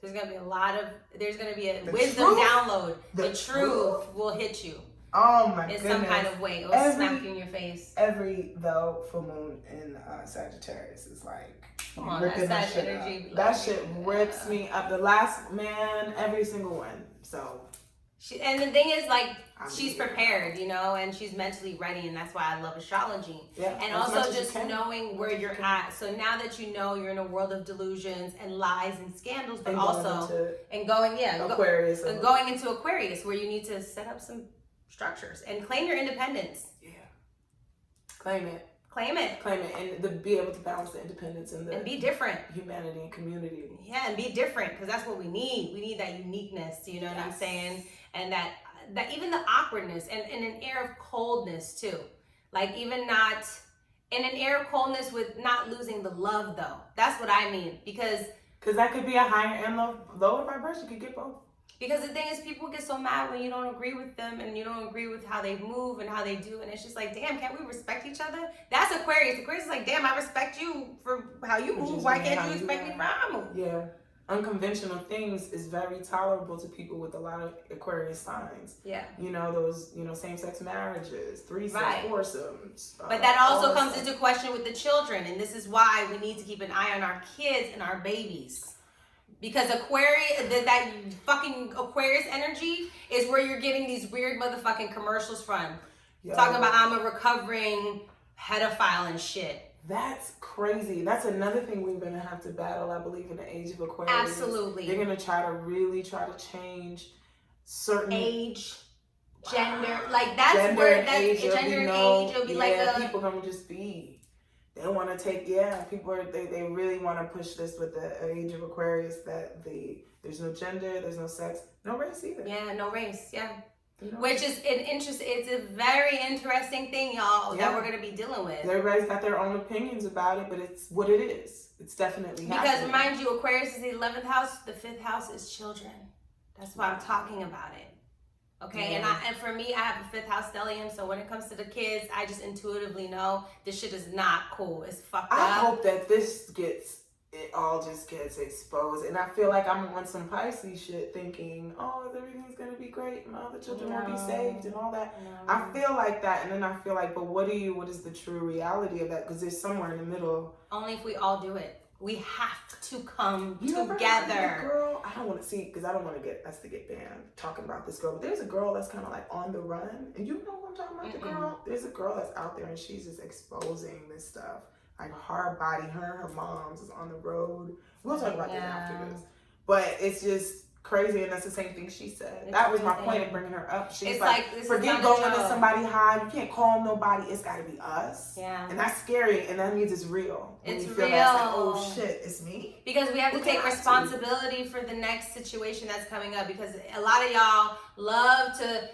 There's going to be there's going to be a wisdom download. The truth will hit you. Oh my goodness. In some kind of way. It'll smack you in your face. Every, full moon in Sagittarius is like, come on, that Sag energy. That shit rips me up. The last, every single one. So. And the thing is, like, she's prepared, and she's mentally ready, and that's why I love astrology. Yeah, and also just knowing where you're at. So now that you know you're in a world of delusions and lies and scandals, but also going into Aquarius, where you need to set up some structures and claim your independence. Yeah, claim it. Claim it, and be able to balance the independence and be different, humanity and community. Yeah, and be different, because that's what we need. We need that uniqueness. You know what I'm saying? And that even the awkwardness and an air of coldness too, like even not in an air of coldness with not losing the love though. That's what I mean, because that could be a higher and lower vibration. You could get both. Because the thing is, people get so mad when you don't agree with them and you don't agree with how they move and how they do. And it's just like, damn, can't we respect each other? That's Aquarius. Aquarius is like, damn, I respect you for how you move. Why can't you respect me for how I move? Yeah. Unconventional things is very tolerable to people with a lot of Aquarius signs. Yeah. Those, same-sex marriages, threesomes, foursomes. But that also comes into question with the children. And this is why we need to keep an eye on our kids and our babies. Because Aquarius, that fucking Aquarius energy is where you're getting these weird motherfucking commercials from. Talking about I'm a recovering pedophile and shit. That's crazy. That's another thing we're going to have to battle, I believe, in the Age of Aquarius. Absolutely. They're going to try to change certain age, gender, like that's gender where that's age, gender and age. It'll be like people gonna just be. They want to take people are they really want to push this with the Age of Aquarius that there's no gender, there's no sex, no race either. Yeah, no race. Yeah. Which is it's a very interesting thing, y'all, that we're gonna be dealing with. Everybody's got their own opinions about it, but it's what it is. It's definitely because mind you, Aquarius is the 11th house. The 5th house is children. That's why I'm talking about it. Okay, and for me, I have a 5th house stellium, so when it comes to the kids, I just intuitively know this shit is not cool. It's fucked up. I hope that it all just gets exposed, and I feel like I'm on some Pisces shit, thinking, oh, everything's gonna be great, and all the children will be saved, and all that. No. I feel like that, and then I feel like, but what is the true reality of that? Because there's somewhere in the middle. Only if we all do it. We have to come together. Girl, I don't want to see, because I don't want to get banned talking about this girl. But there's a girl that's kind of like on the run, and you know what I'm talking about. The girl. There's a girl that's out there, and she's just exposing this stuff. Like hard body, her and her mom's is on the road. We'll talk about that after this. But it's just crazy, and that's the same thing she said. That was my point of bringing her up. She's like forget going to somebody high. You can't call nobody. It's got to be us. Yeah. And that's scary, and that means it's real. It's real. That's like, oh shit, it's me. Because we have to take responsibility for the next situation that's coming up. Because a lot of y'all love to,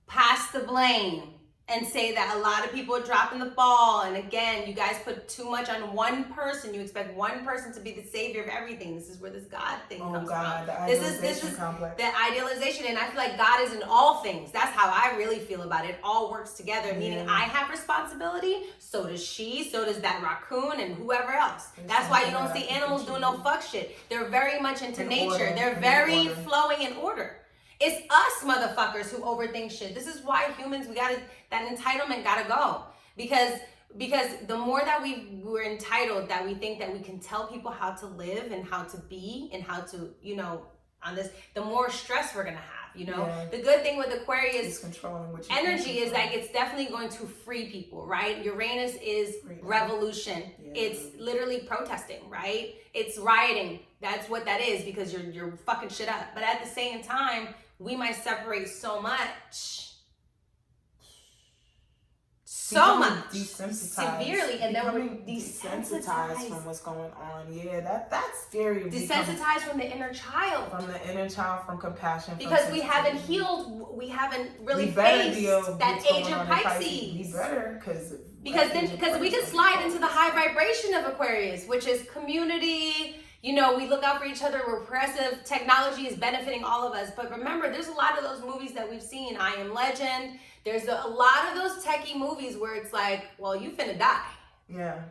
pass the blame and say that a lot of people are dropping the ball. And again, you guys put too much on one person. You expect one person to be the savior of everything. This is where this God thing comes from. This is complex. The idealization. And I feel like God is in all things. That's how I really feel about it. It all works together, meaning I have responsibility. So does she. So does that raccoon and whoever else. That's why you don't see animals doing no fuck shit. They're very much into nature. They're very flowing in order. It's us motherfuckers who overthink shit. This is why humans, that entitlement gotta go. Because the more that we're entitled, that we think that we can tell people how to live and how to be and how to, on this, the more stress we're gonna have. The good thing with Aquarius energy is that it's definitely going to free people, right? Uranus is revolution. It's literally protesting, right? It's rioting. That's what that is, because you're fucking shit up. But at the same time, we might separate so much, severely, and then we're desensitized from what's going on. Yeah, that's scary. Desensitized from the inner child. From compassion. Because we haven't healed. We haven't really faced that Age of Pisces. We better, because we could slide into the high vibration of Aquarius, which is community. We look out for each other. Repressive technology is benefiting all of us. But remember, there's a lot of those movies that we've seen. I Am Legend. There's a lot of those techie movies where it's like, well, you finna die. Yeah.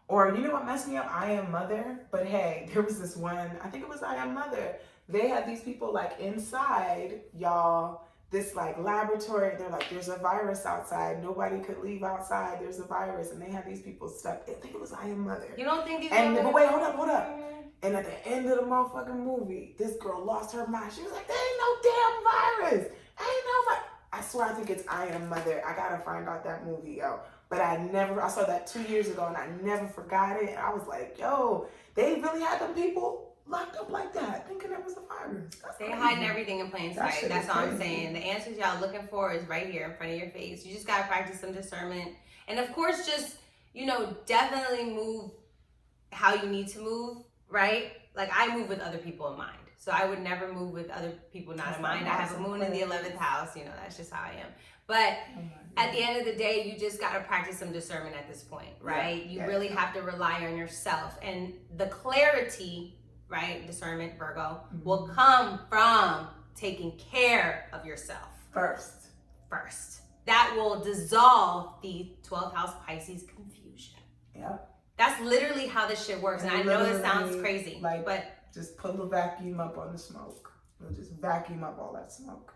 Or you know what messed me up? I Am Mother. But hey, there was this one, I think it was I Am Mother. They had these people like inside, y'all, this like laboratory. They're like, there's a virus outside. Nobody could leave outside. There's a virus. And they had these people stuck. I think it was I Am Mother. You don't think these but wait, hold up. And at the end of the motherfucking movie, this girl lost her mind. She was like, there ain't no damn virus. Ain't no virus. I swear I think it's I Am Mother. I gotta find out that movie, yo. But I saw that 2 years ago and I never forgot it. And I was like, yo, they really had them people locked up like that, thinking it was a virus. They hiding everything in plain sight. That's all I'm saying. The answers y'all looking for is right here in front of your face. You just gotta practice some discernment. And of course, just, definitely move how you need to move, right? Like I move with other people in mind. So I would never move with other people not in mind. I have a moon in the 11th house. That's just how I am. But at the end of the day, you just got to practice some discernment at this point, right? You really have to rely on yourself. And the clarity, right, discernment, Virgo, will come from taking care of yourself. First. That will dissolve the 12th house Pisces confusion. Yeah. That's literally how this shit works. And I know this sounds crazy, but just pull the vacuum up on the smoke. We'll just vacuum up all that smoke.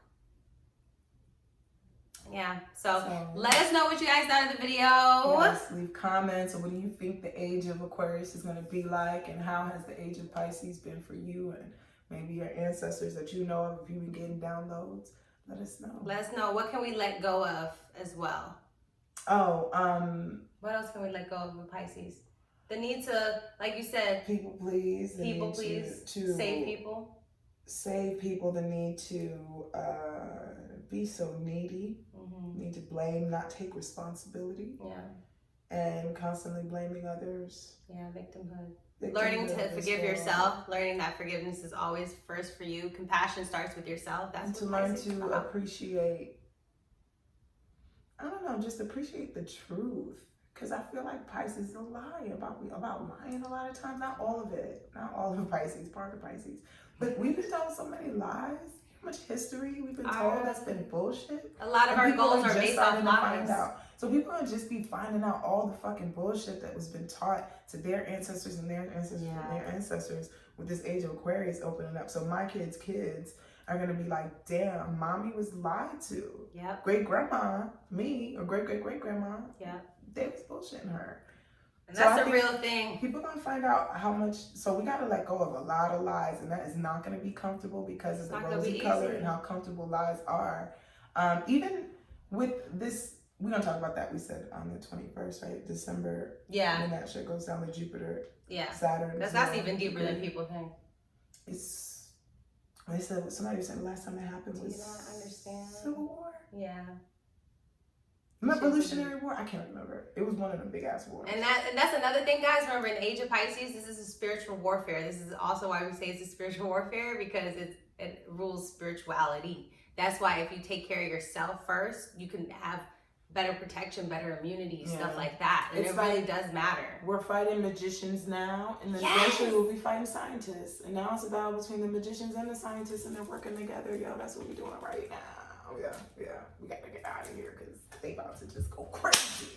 Yeah. So let us know what you guys thought of the video. Yes, leave comments. What do you think the Age of Aquarius is going to be like? And how has the Age of Pisces been for you? And maybe your ancestors that you know of, if you've been getting downloads. Let us know. Let us know. What can we let go of as well? What else can we let go of with Pisces? The need to, like you said, people please. People please. To save people. Save people. The need to be so needy. Need to blame, not take responsibility. Yeah. And constantly blaming others. Yeah, victimhood. Learning to forgive yourself. Learning that forgiveness is always first for you. Compassion starts with yourself. That's and to learn to appreciate. I don't know, just appreciate the truth. Because I feel like Pisces will lie about lying a lot of times. Not all of it. Not all of Pisces, part of Pisces. But we've been told so many lies. How much history we've been told that's been bullshit. A lot of our goals are based off lies. So people are just be finding out all the fucking bullshit that was been taught to their ancestors and their ancestors and their ancestors with this Age of Aquarius opening up. So my kids' are gonna be like, damn, mommy was lied to. Yep. Great grandma, me, or great grandma. Yeah. They was bullshitting her. And that's a real thing. People gonna find out how much. So we gotta let go of a lot of lies, and that is not gonna be comfortable because of the rosy color and how comfortable lies are. Even with this, we're gonna talk about that. We said on the 21st, right? December. Yeah. When that shit goes down, the Jupiter. Yeah. Saturn. That's even deeper than people think. They said somebody was saying the last time it happened was. Do you not understand? Civil War. Yeah. Revolutionary War? I can't remember. It was one of them big ass wars. And that's another thing, guys. Remember, in Age of Pisces, this is a spiritual warfare. This is also why we say it's a spiritual warfare, because it rules spirituality. That's why if you take care of yourself first, you can have better protection, better immunity, stuff like that. And it really does matter. We're fighting magicians now, and then eventually we'll be fighting scientists. And now it's a battle between the magicians and the scientists, and they're working together. Yo, that's what we're doing right now. Yeah. We gotta get out of here because they about to just go crazy.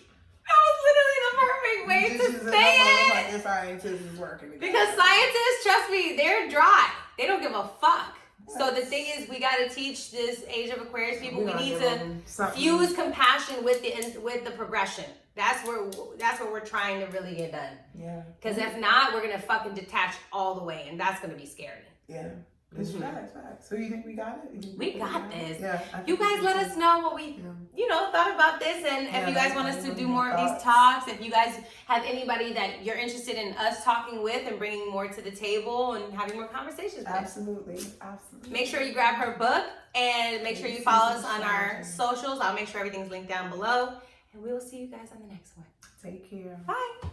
That was literally the perfect way to say it. Like scientists is working together. Because scientists, trust me, they're dry. They don't give a fuck. So the thing is, we got to teach this Age of Aquarius people. We need to fuse compassion with the progression. That's what we're trying to really get done. Yeah. Because if not, we're gonna fucking detach all the way, and that's gonna be scary. Yeah. It's facts. So you think we got it? We got this. Yeah. You guys let us know what we, thought about this, and if you guys want us to do more of these talks, if you guys have anybody that you're interested in us talking with and bringing more to the table and having more conversations with. Absolutely. Make sure you grab her book and make sure you follow us on our socials. I'll make sure everything's linked down below, and we will see you guys on the next one. Take care. Bye.